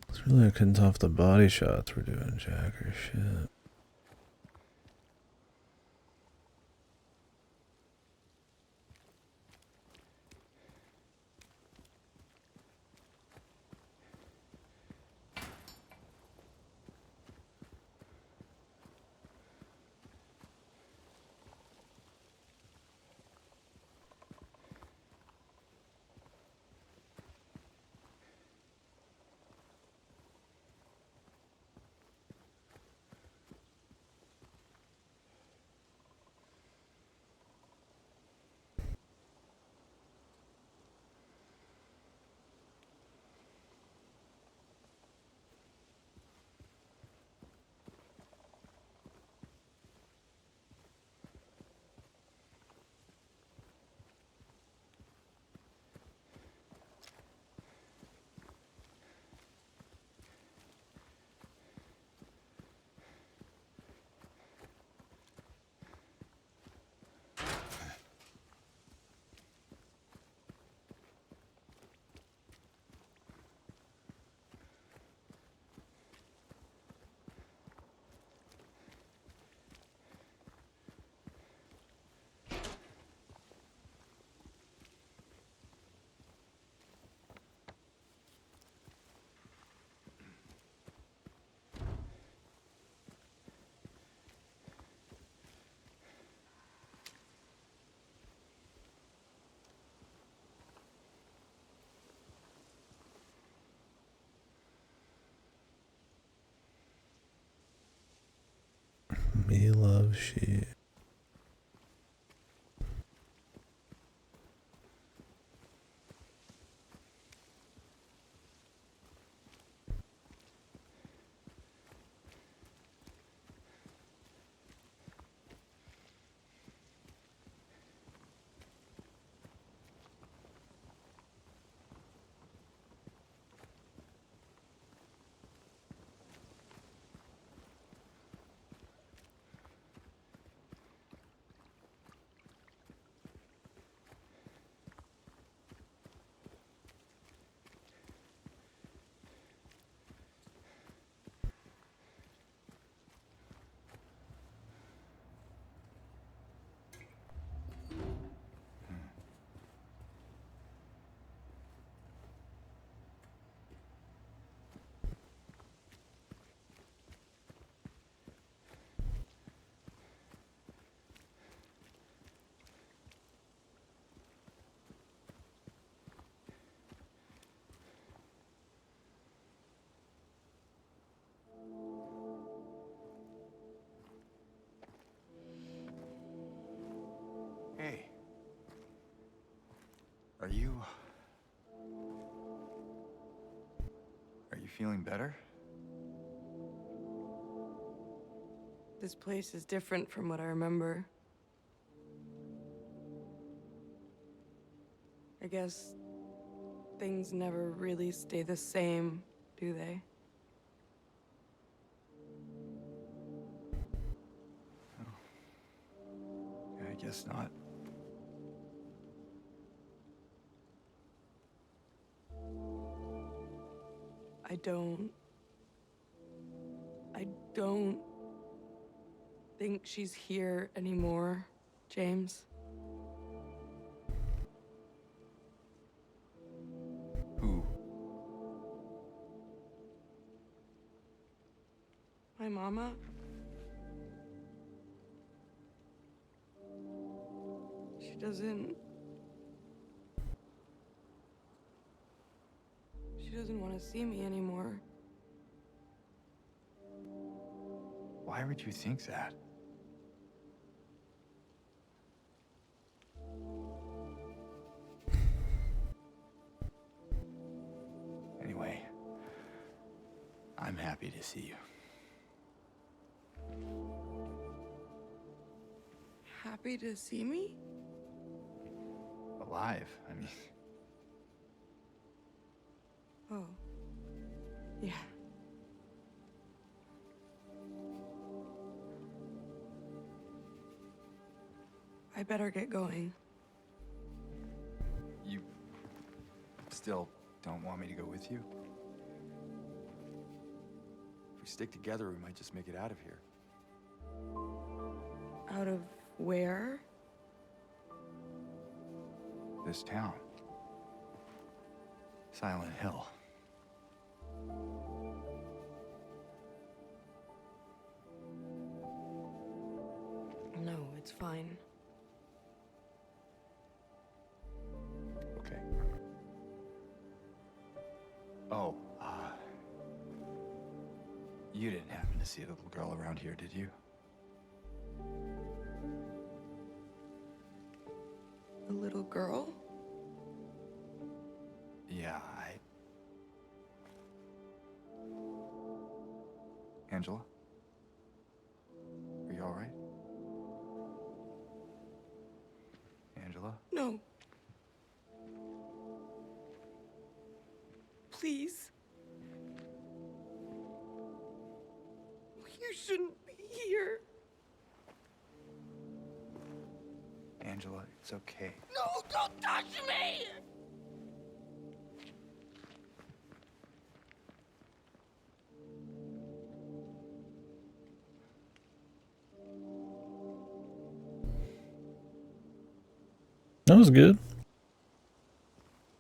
It's really looking off the body shots we're doing, Jack, or shit. Me love she. Hey. Are you... Are you feeling better? This place is different from what I remember. I guess things never really stay the same, do they? Yeah, I guess not. I don't... I don't think she's here anymore, James. Who? My mama? She doesn't want to see me anymore. Why would you think that? Anyway, I'm happy to see you. Happy to see me? Alive, I mean. Oh. Yeah. I better get going. You still don't want me to go with you? If we stick together, we might just make it out of here. Out of where? This town. Silent Hill. No, it's fine. Okay. Oh, you didn't happen to see a little girl around here, did you? A little girl? Yeah, Angela? Are you all right? Angela? No. Please. You shouldn't be here. Angela, it's okay. No, don't touch me! That was good. I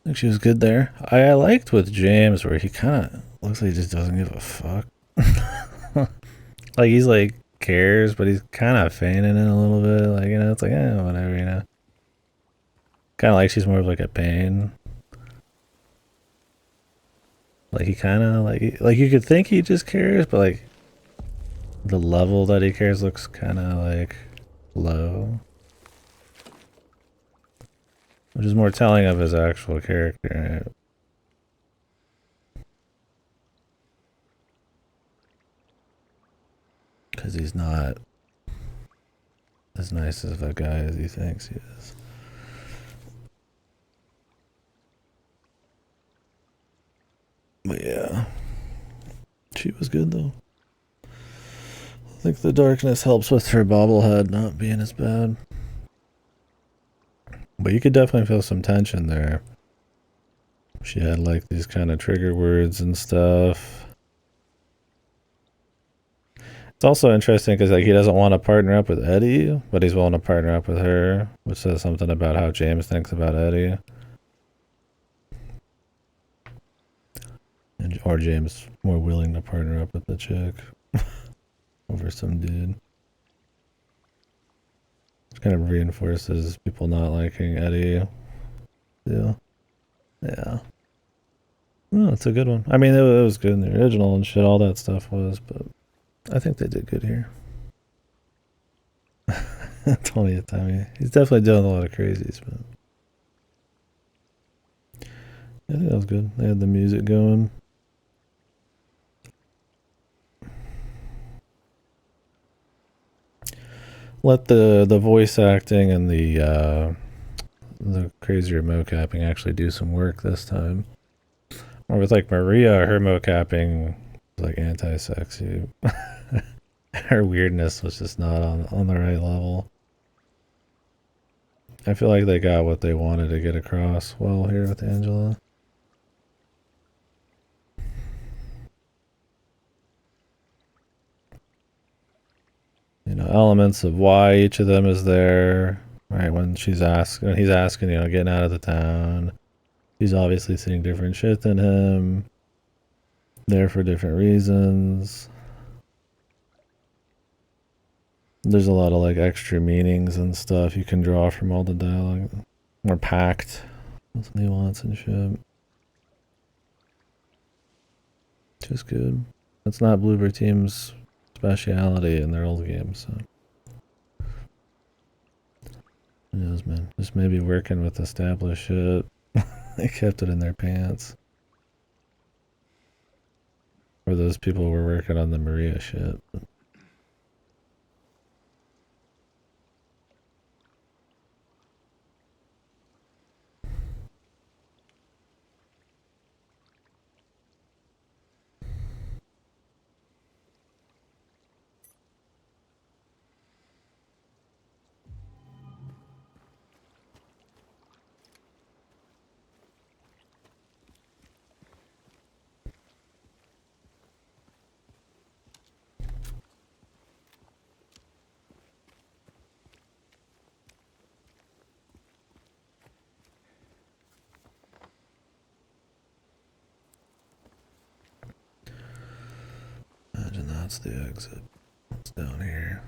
think she was good there. I liked with James where he kind of looks like he just doesn't give a fuck. Like he's like cares, but he's kind of feigning it a little bit. Like, you know, it's like, whatever, you know. Kind of like she's more of like a pain. Like he kind of like you could think he just cares, but like the level that he cares looks kind of like low. Which is more telling of his actual character, right? Because he's not as nice of a guy as he thinks he is. But yeah, she was good though. I think the darkness helps with her bobblehead not being as bad. But you could definitely feel some tension there. She had like these kind of trigger words and stuff. It's also interesting because like he doesn't want to partner up with Eddie, but he's willing to partner up with her, which says something about how James thinks about Eddie. Or James more willing to partner up with the chick over some dude. It kind of reinforces people not liking Eddie. Yeah. Oh, it's a good one. I mean, it was good in the original and shit. All that stuff was, but I think they did good here. Tony Itami. He's definitely doing a lot of crazies, but I think that was good. They had the music going. Let the voice acting and the crazier mocapping actually do some work this time. Or with like Maria, her mocapping was like anti-sexy. Her weirdness was just not on the right level. I feel like they got what they wanted to get across well here with Angela. You know, elements of why each of them is there. Right, when he's asking, you know, getting out of the town. He's obviously seeing different shit than him. There for different reasons. There's a lot of like extra meanings and stuff you can draw from all the dialogue. More packed with nuance and shit. Which is good. That's not Bloober Team's speciality in their old games, so. Who knows, man? Just maybe working with established shit. They kept it in their pants. Or those people were working on the Maria shit. Imagine that's the exit. What's down here?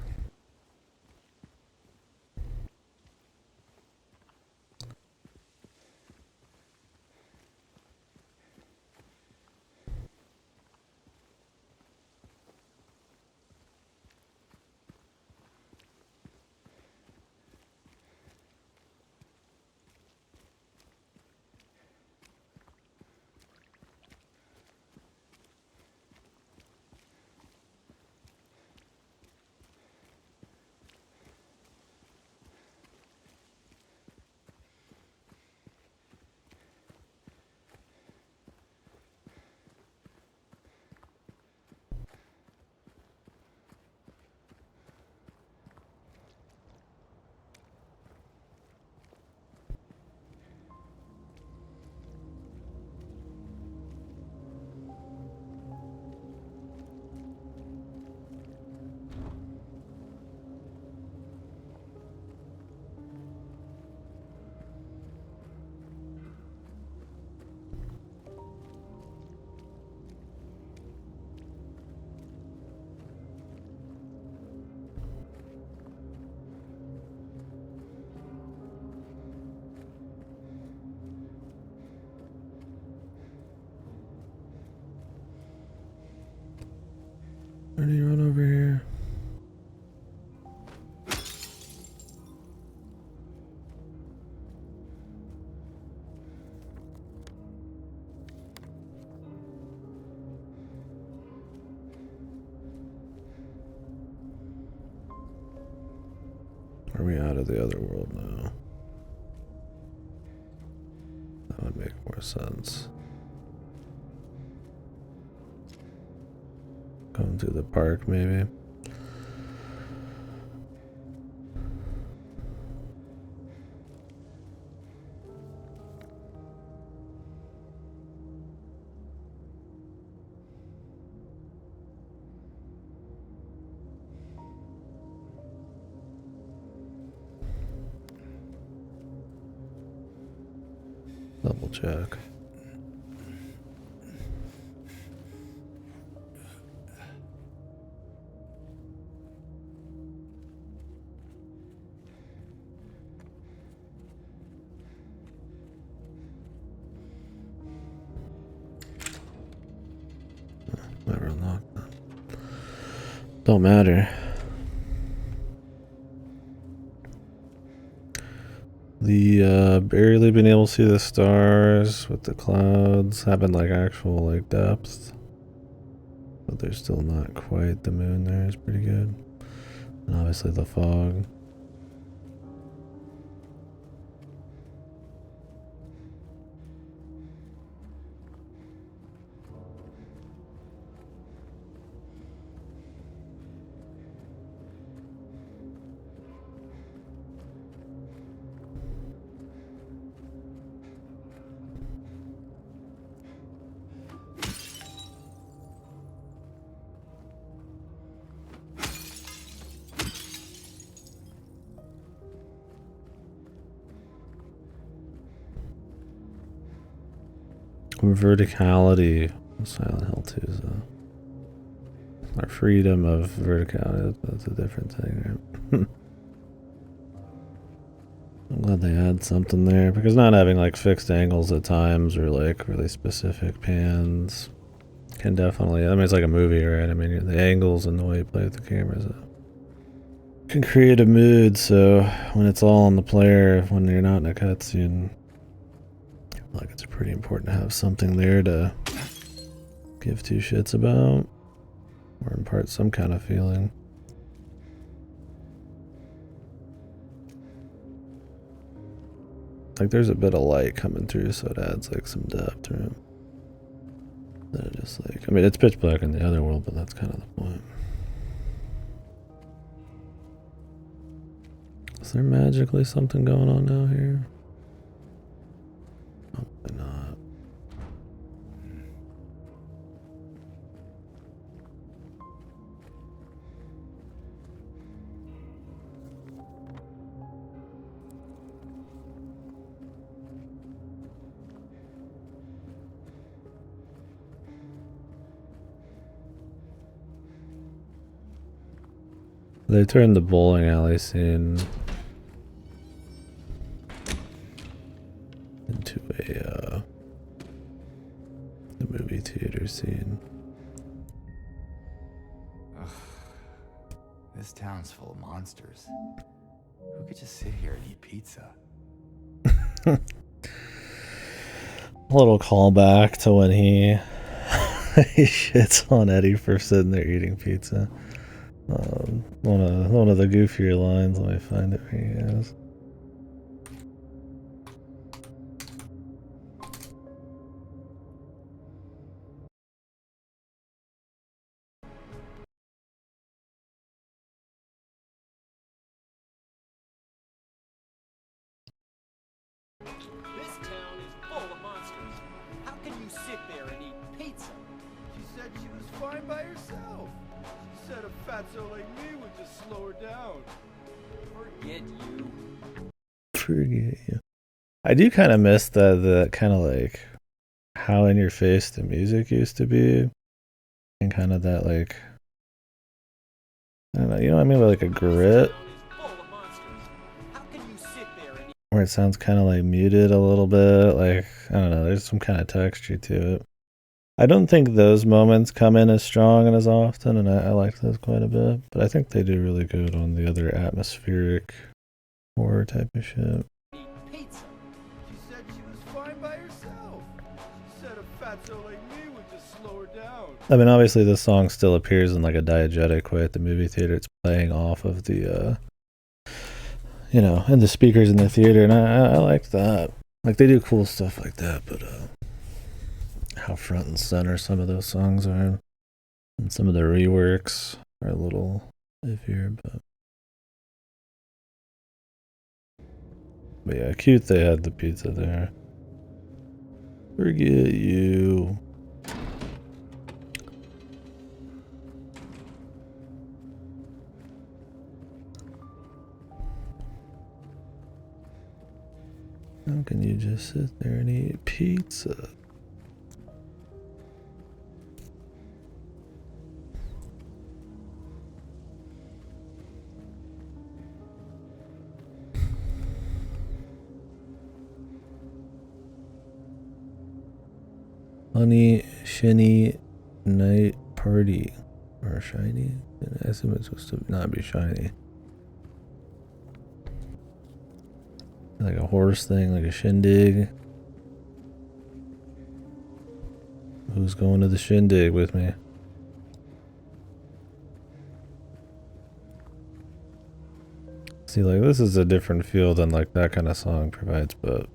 Where do you run over here? Are we out of the other world now? That would make more sense. Going through the park, maybe. Double check. Never unlocked that. Don't matter. The barely being able to see the stars with the clouds having like actual like depth, but there's still not quite the moon there is pretty good, and obviously the fog. Verticality. Silent Hill 2 is Or freedom of verticality. That's a different thing, right? I'm glad they had something there, because not having like fixed angles at times or like really specific pans can definitely, I mean, it's like a movie, right? I mean, the angles and the way you play with the cameras can create a mood. So when it's all on the player, when you're not in a cutscene, like it's pretty important to have something there to give two shits about or impart some kind of feeling. Like there's a bit of light coming through, so it adds like some depth to it. Then it just like, I mean, it's pitch black in the other world, but that's kind of the point. Is there magically something going on now here? Probably not. They turned the bowling alley scene into the movie theater scene. Ugh. This town's full of monsters. Who could just sit here and eat pizza? A little callback to when he he shits on Eddie for sitting there eating pizza. One of the goofier lines. Let me find it. Here he is. This town is full of monsters. How can you sit there and eat pizza? She said she was fine by herself. She said a fatso like me would just slow her down. Forget you. Forget you. I do kind of miss the kind of like how in your face the music used to be, and kind of that like, I don't know, you know what I mean, by like a grit, where it sounds kind of like muted a little bit. Like, I don't know, there's some kind of texture to it. I don't think those moments come in as strong and as often, and I like those quite a bit, but I think they do really good on the other atmospheric horror type of shit. Pizza. She said she was fine by herself. She said a fatso like me would just slow her down. I mean, obviously this song still appears in like a diegetic way at the movie theater. It's playing off of the, you know, and the speakers in the theater, and I like that. Like, they do cool stuff like that, but how front and center some of those songs are, and some of the reworks are a little iffier, but yeah, cute they had the pizza there. Forget you. How can you just sit there and eat pizza? Honey Shinny Night Party. Or shiny? I assume it's supposed to not be shiny. Like a horse thing, like a shindig. Who's going to the shindig with me? See, like, this is a different feel than like that kind of song provides, but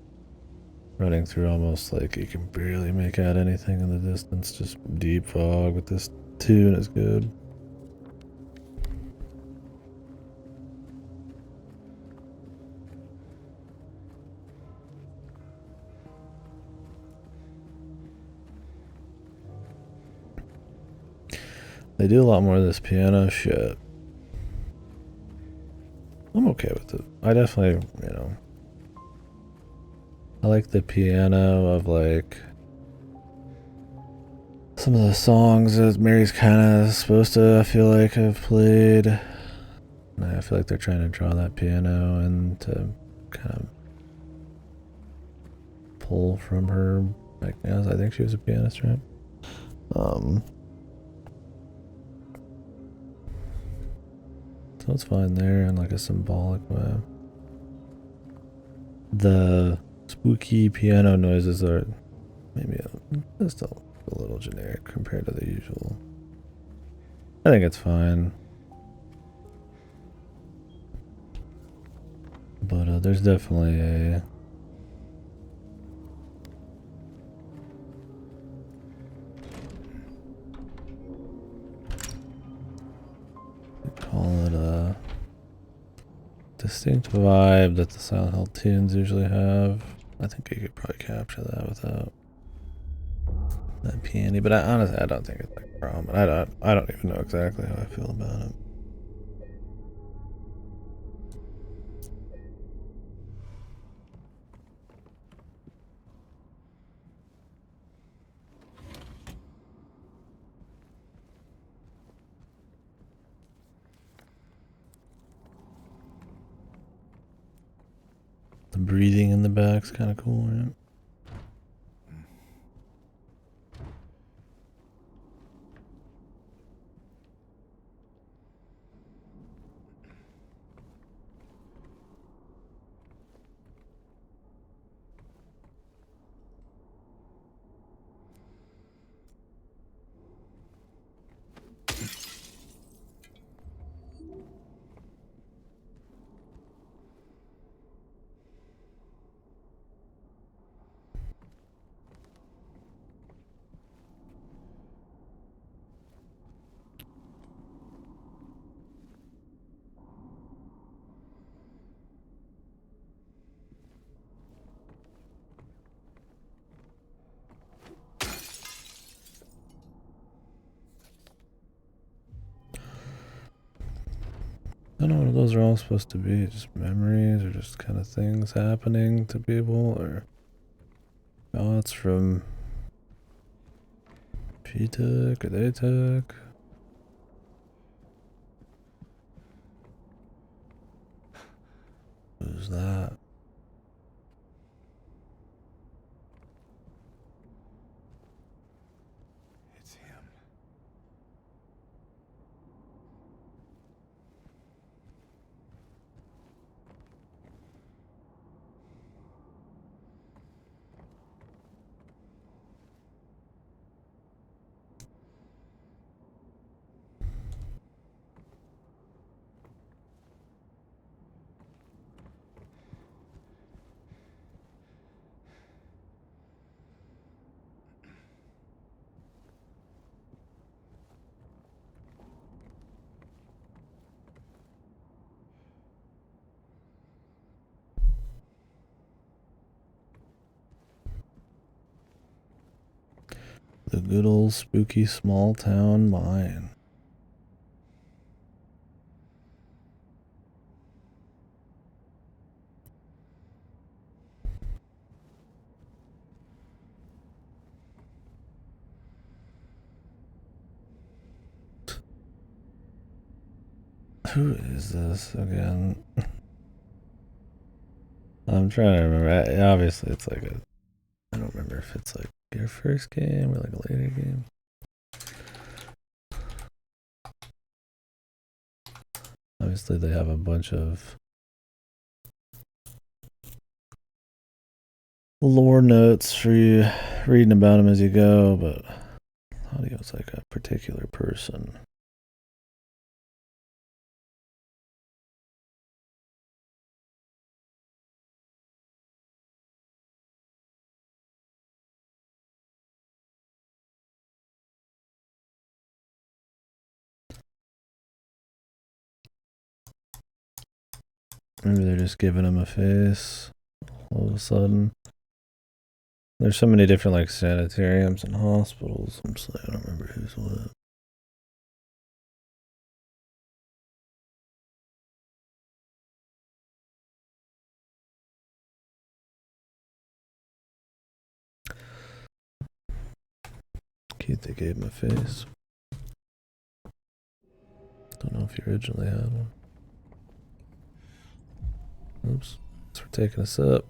running through almost like you can barely make out anything in the distance, just deep fog with this tune is good. They do a lot more of this piano shit. I'm okay with it. I definitely, you know, I like the piano of like some of the songs that Mary's kind of supposed to, I feel like, have played. And I feel like they're trying to draw that piano and to kind of pull from her. Like, yes, I think she was a pianist, right? So it's fine there in like a symbolic way. The spooky piano noises are maybe just a little generic compared to the usual. I think it's fine. But there's definitely a call it a distinct vibe that the Silent Hill tunes usually have. I think you could probably capture that without that piano, but honestly I don't think it's like a problem. I don't even know exactly how I feel about it. The breathing in the back's kind of cool, right? I don't know what those are all supposed to be. Just memories or just kind of things happening to people or thoughts from P Tech or they Tech. Who's that? It's him. The good old spooky small town mine. Who is this again? I'm trying to remember. Obviously, it's like a. I don't remember if it's like your first game or like a later game. Obviously, they have a bunch of lore notes for you reading about them as you go, but audio's like a particular person. Maybe they're just giving him a face all of a sudden. There's so many different like sanitariums and hospitals. I'm just like, I don't remember who's what. Keith, they gave him a face. Don't know if he originally had one. Oops. Thanks for taking us up.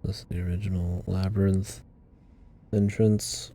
This is the original labyrinth entrance.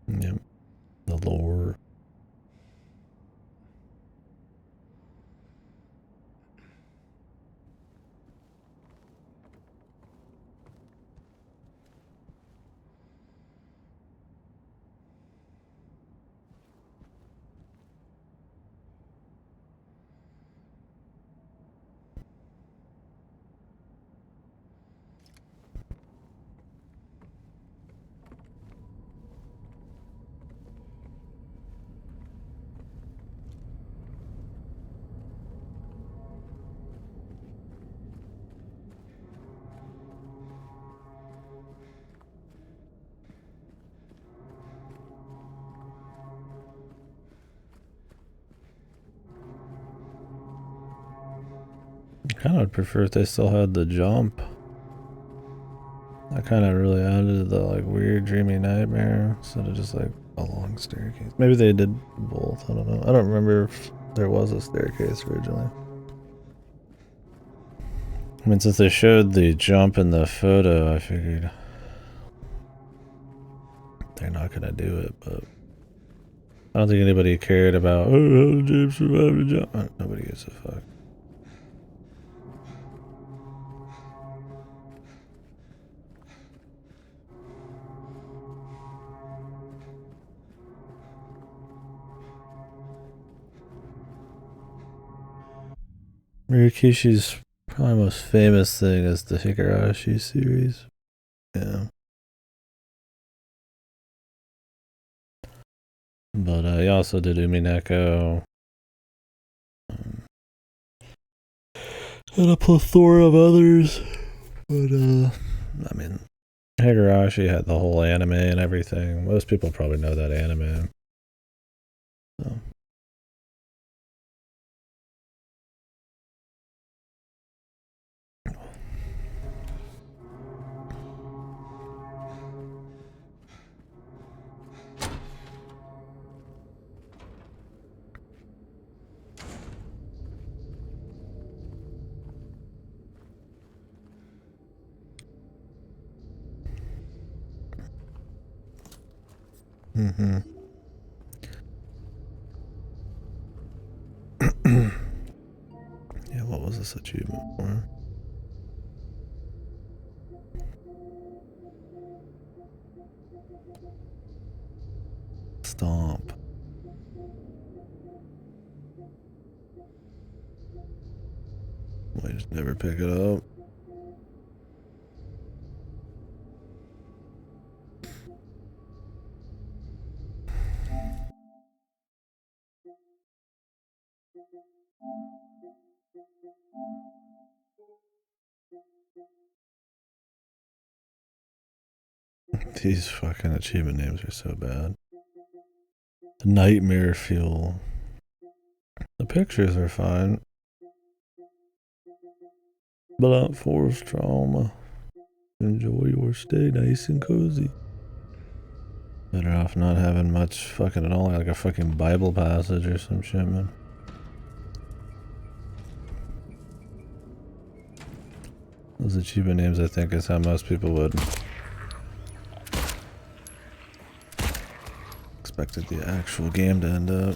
Yep. The lore. I kind of prefer if they still had the jump. That kind of really added to the like weird dreamy nightmare instead of just like a long staircase. Maybe they did both. I don't know. I don't remember if there was a staircase originally. I mean, since they showed the jump in the photo, I figured they're not gonna do it, but I don't think anybody cared about, oh, how did James survive the jump? Nobody gives a fuck. Murikishi's probably most famous thing is the Higurashi series. Yeah. But he also did Umineko. And a plethora of others. But, I mean, Higurashi had the whole anime and everything. Most people probably know that anime. So. Mm-hmm. Yeah, what was this achievement for? Stomp. Why just never pick it up? These fucking achievement names are so bad. The Nightmare Fuel. The pictures are fine. Blunt force trauma. Enjoy your stay nice and cozy. Better off not having much fucking at all, like a fucking Bible passage or some shit, man. Those achievement names, I think, is how most people would expected the actual game to end up.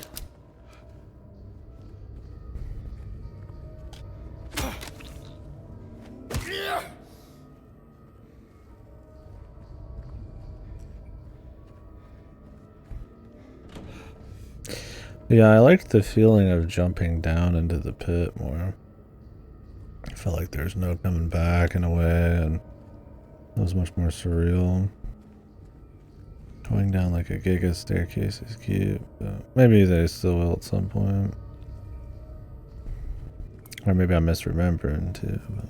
Yeah, I liked the feeling of jumping down into the pit more. I felt like there's no coming back in a way, and it was much more surreal. Going down like a giga staircase is cute, but maybe they still will at some point. Or maybe I'm misremembering too. But.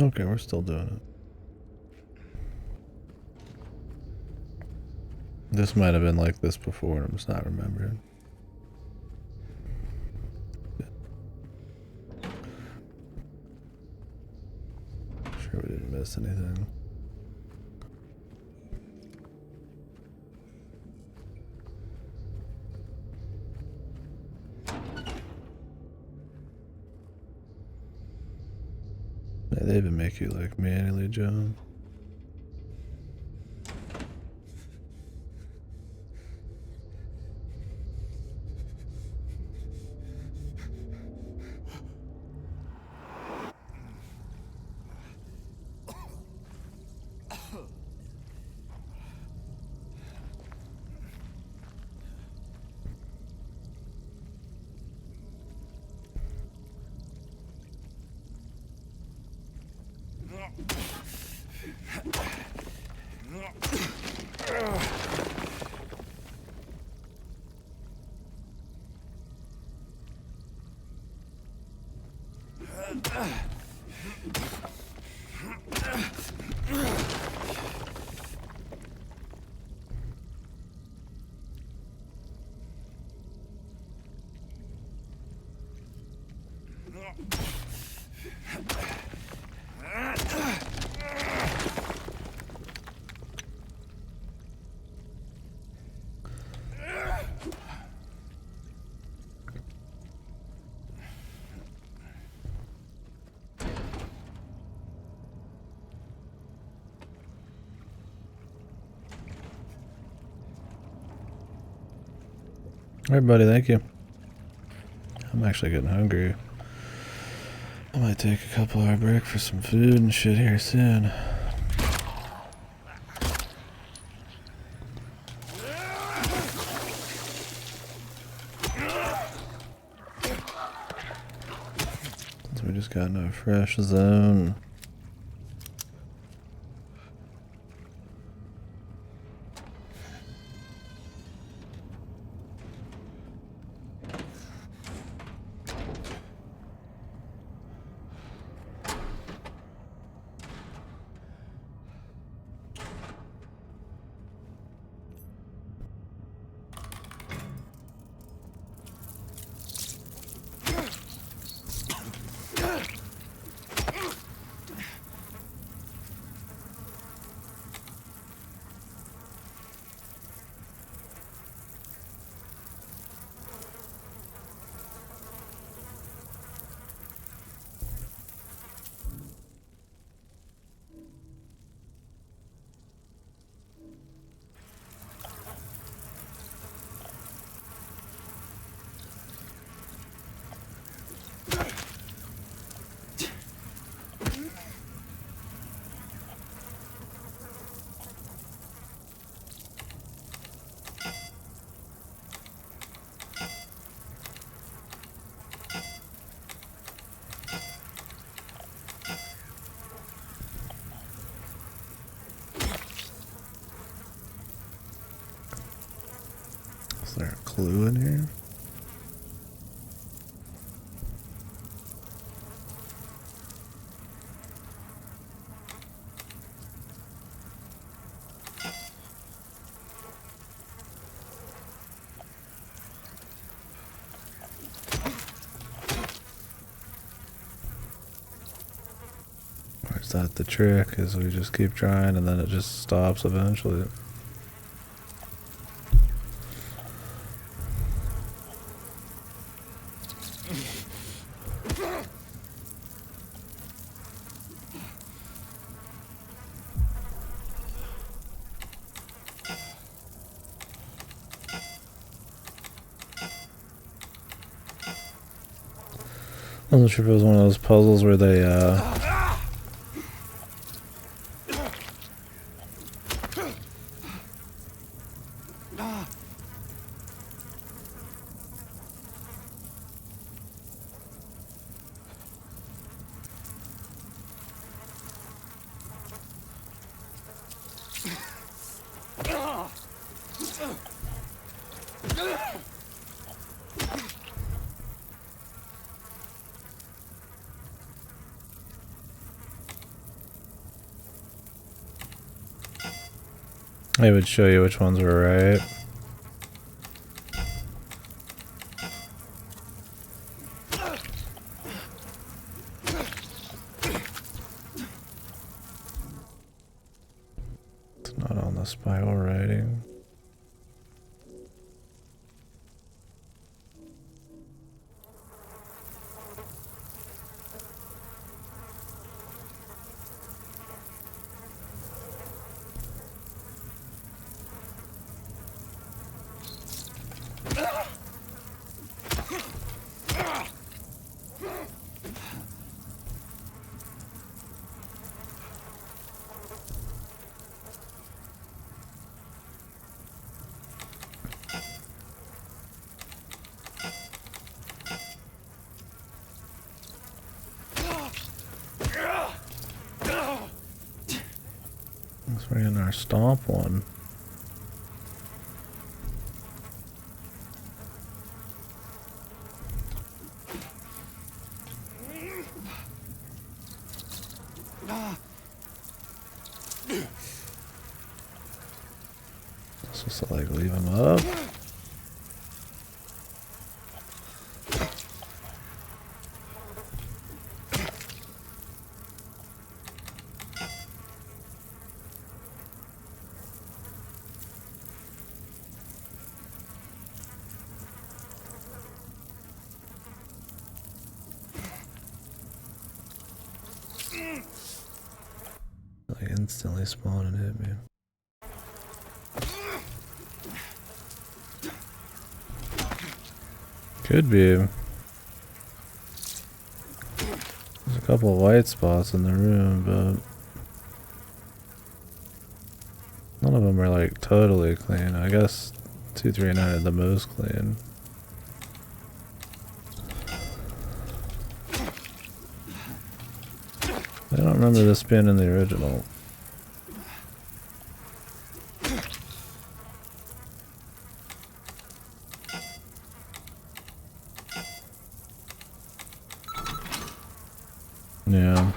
Okay, we're still doing it. This might have been like this before, and I'm just not remembering. Sure we didn't miss anything. Yeah, they even make you like manually jump. Alright, buddy, thank you. I'm actually getting hungry. I might take a couple hour break for some food and shit here soon. Since we just got into a fresh zone. Is there a clue in here? that the trick? Is we just keep trying and then it just stops eventually? I wasn't sure if it was one of those puzzles where they, they would show you which ones were right. It's not on the spiral writing. We're in our stomp one. Supposed to like leave him up. Like instantly spawn and hit me. Could be. There's a couple of white spots in the room, but none of them are like totally clean. I guess 239 are the most clean. I don't remember this being in the original. Yeah.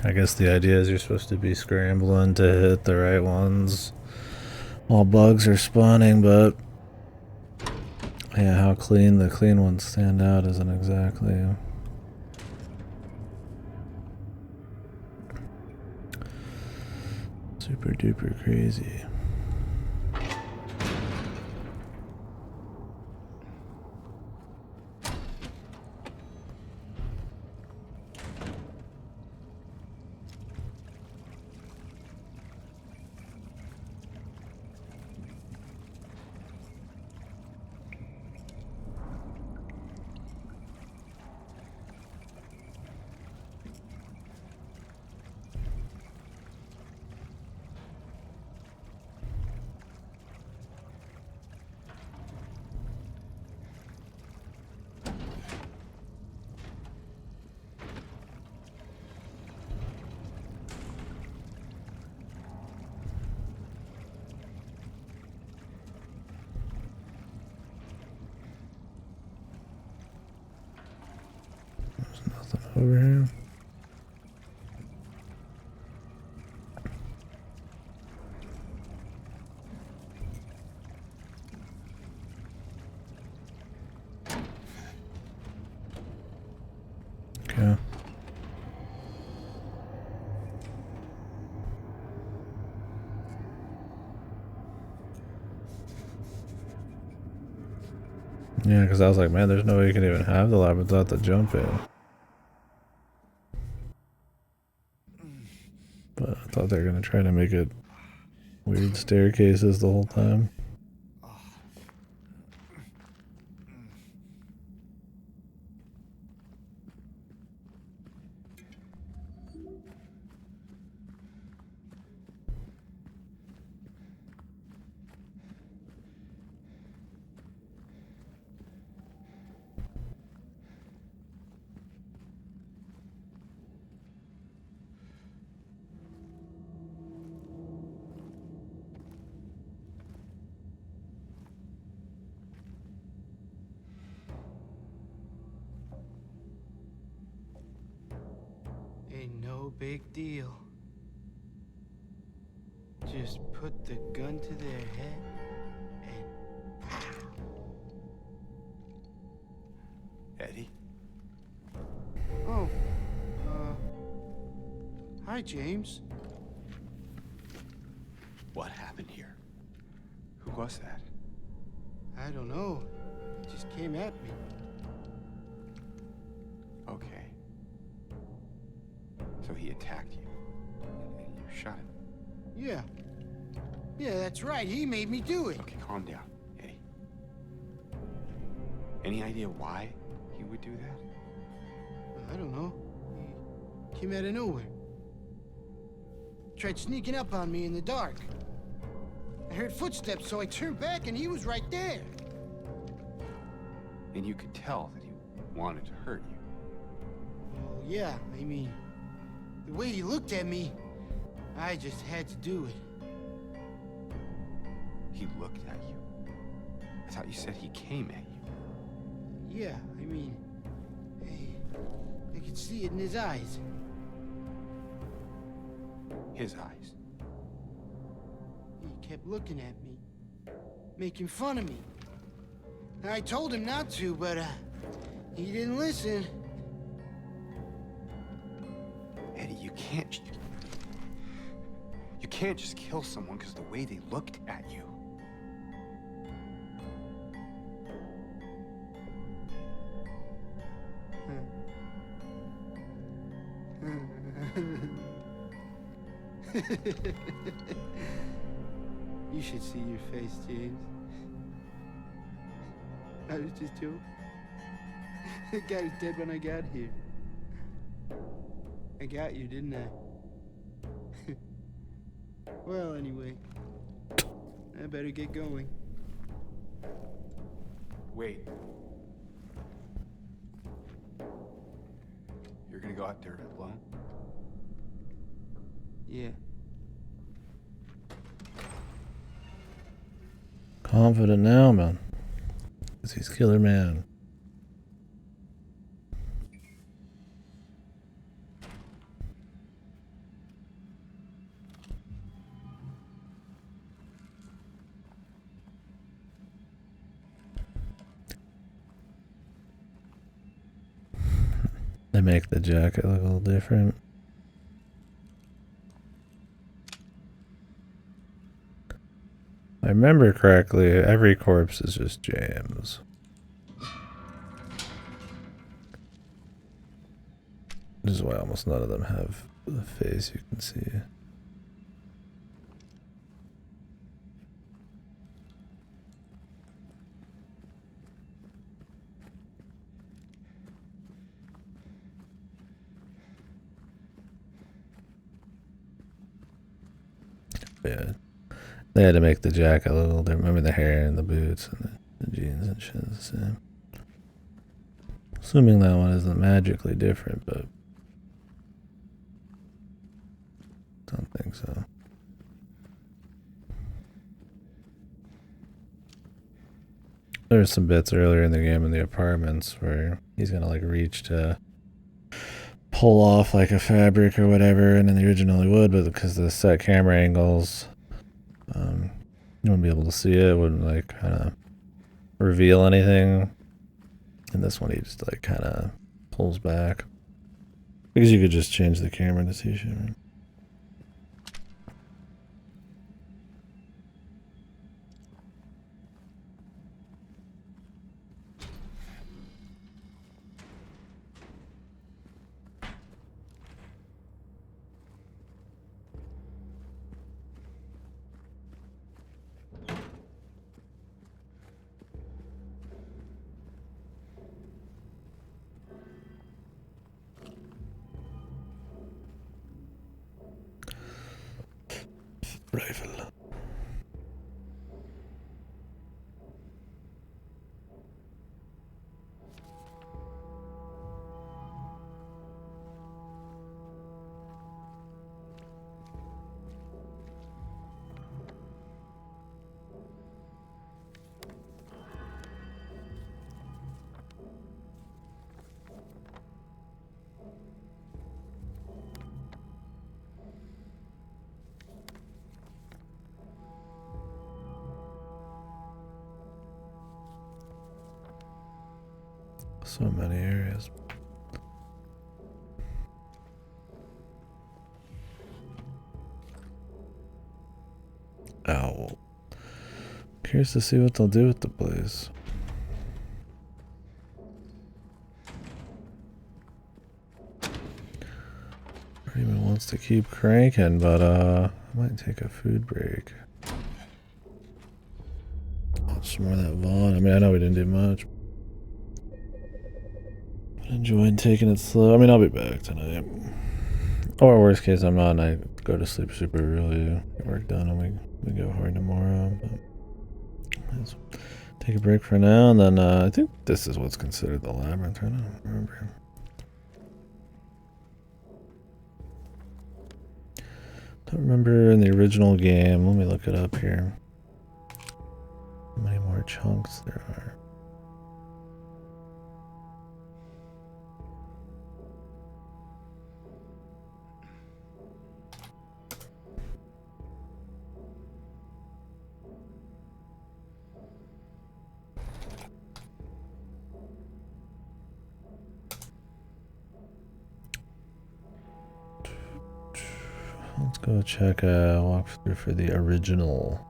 I guess the idea is you're supposed to be scrambling to hit the right ones while bugs are spawning, but yeah, how clean the clean ones stand out isn't exactly super duper crazy. Over here. Okay. Yeah, because I was like, man, there's no way you can even have the lab without the jump in. But I thought they were gonna try to make it weird staircases the whole time. Ain't no big deal. Just put the gun to their head and... Eddie? Oh, hi, James. What happened here? Who was that? I don't know. It just came at me. Okay. So he attacked you, and you shot him. Yeah. Yeah, that's right. He made me do it. Okay, calm down, Eddie. Any idea why he would do that? I don't know. He came out of nowhere. Tried sneaking up on me in the dark. I heard footsteps, so I turned back and he was right there. And you could tell that he wanted to hurt you. Well, yeah, I mean, the way he looked at me, I just had to do it. He looked at you. I thought you said he came at you. Yeah, I mean, I could see it in his eyes. His eyes. He kept looking at me, making fun of me. I told him not to, but he didn't listen. Eddie, you can't just kill someone because the way they looked at you. You should see your face, James. I was just joking. The guy was dead when I got here. I got you, didn't I? Well, anyway, I better get going. Wait. You're gonna go out there alone? Yeah. Confident now, man. 'Cause he's Killer Man. They make the jacket look a little different. If I remember correctly, every corpse is just James. This is why almost none of them have the face you can see. Yeah. They had to make the jacket a little different. Remember the hair and the boots and the jeans and shit is the same. Assuming that one isn't magically different, but don't think so. There's some bits earlier in the game in the apartments where he's gonna like reach to pull off like a fabric or whatever, and in the original he would, but because of the set camera angles, you wouldn't be able to see it. It wouldn't like kind of reveal anything. And this one he just like kind of pulls back because you could just change the camera to see shit. Right? Rifle. So many areas. Owl. Curious to see what they'll do with the place. Even wants to keep cranking, but I might take a food break. Watch some more of that Vaughn. I mean, I know we didn't do much. Enjoying taking it slow. I mean, I'll be back tonight. Or worst case, I'm not, and I go to sleep super early, get work done, and we go hard tomorrow. But let's take a break for now, and then I think this is what's considered the labyrinth. I don't remember. Don't remember in the original game. Let me look it up here. How many more chunks there are? Let's go check a walkthrough for the original.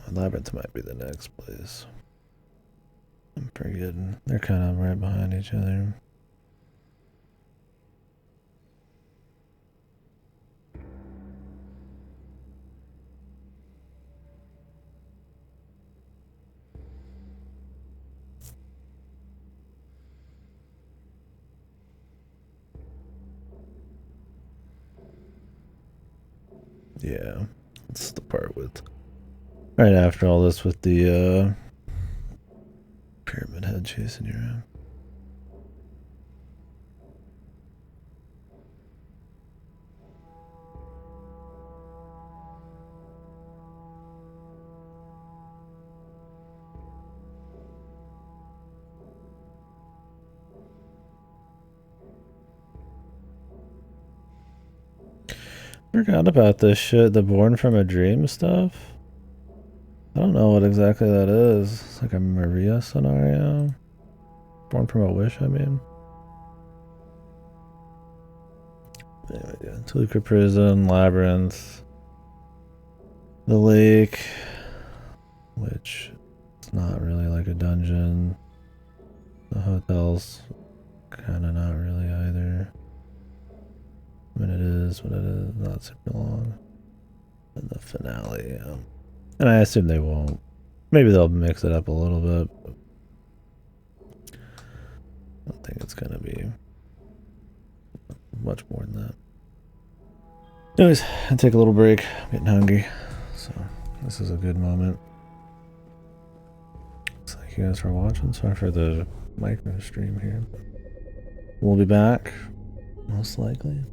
Labyrinth might be the next place. I'm forgetting. They're kind of right behind each other. Yeah, it's the part with right after all this with the pyramid head chasing you around. Forgot about this shit, the Born from a Dream stuff. I don't know what exactly that is. It's like a Maria scenario. Born from a Wish, I mean. Anyway, yeah. Toluca Prison, Labyrinth, the lake, which is not really like a dungeon. The hotel's kind of not really either. I mean, it is, but it is not super long. And the finale, yeah. And I assume they won't. Maybe they'll mix it up a little bit. But I don't think it's going to be much more than that. Anyways, I'll take a little break. I'm getting hungry. So, this is a good moment. Thank you guys for watching. Sorry for the micro stream here. We'll be back, most likely.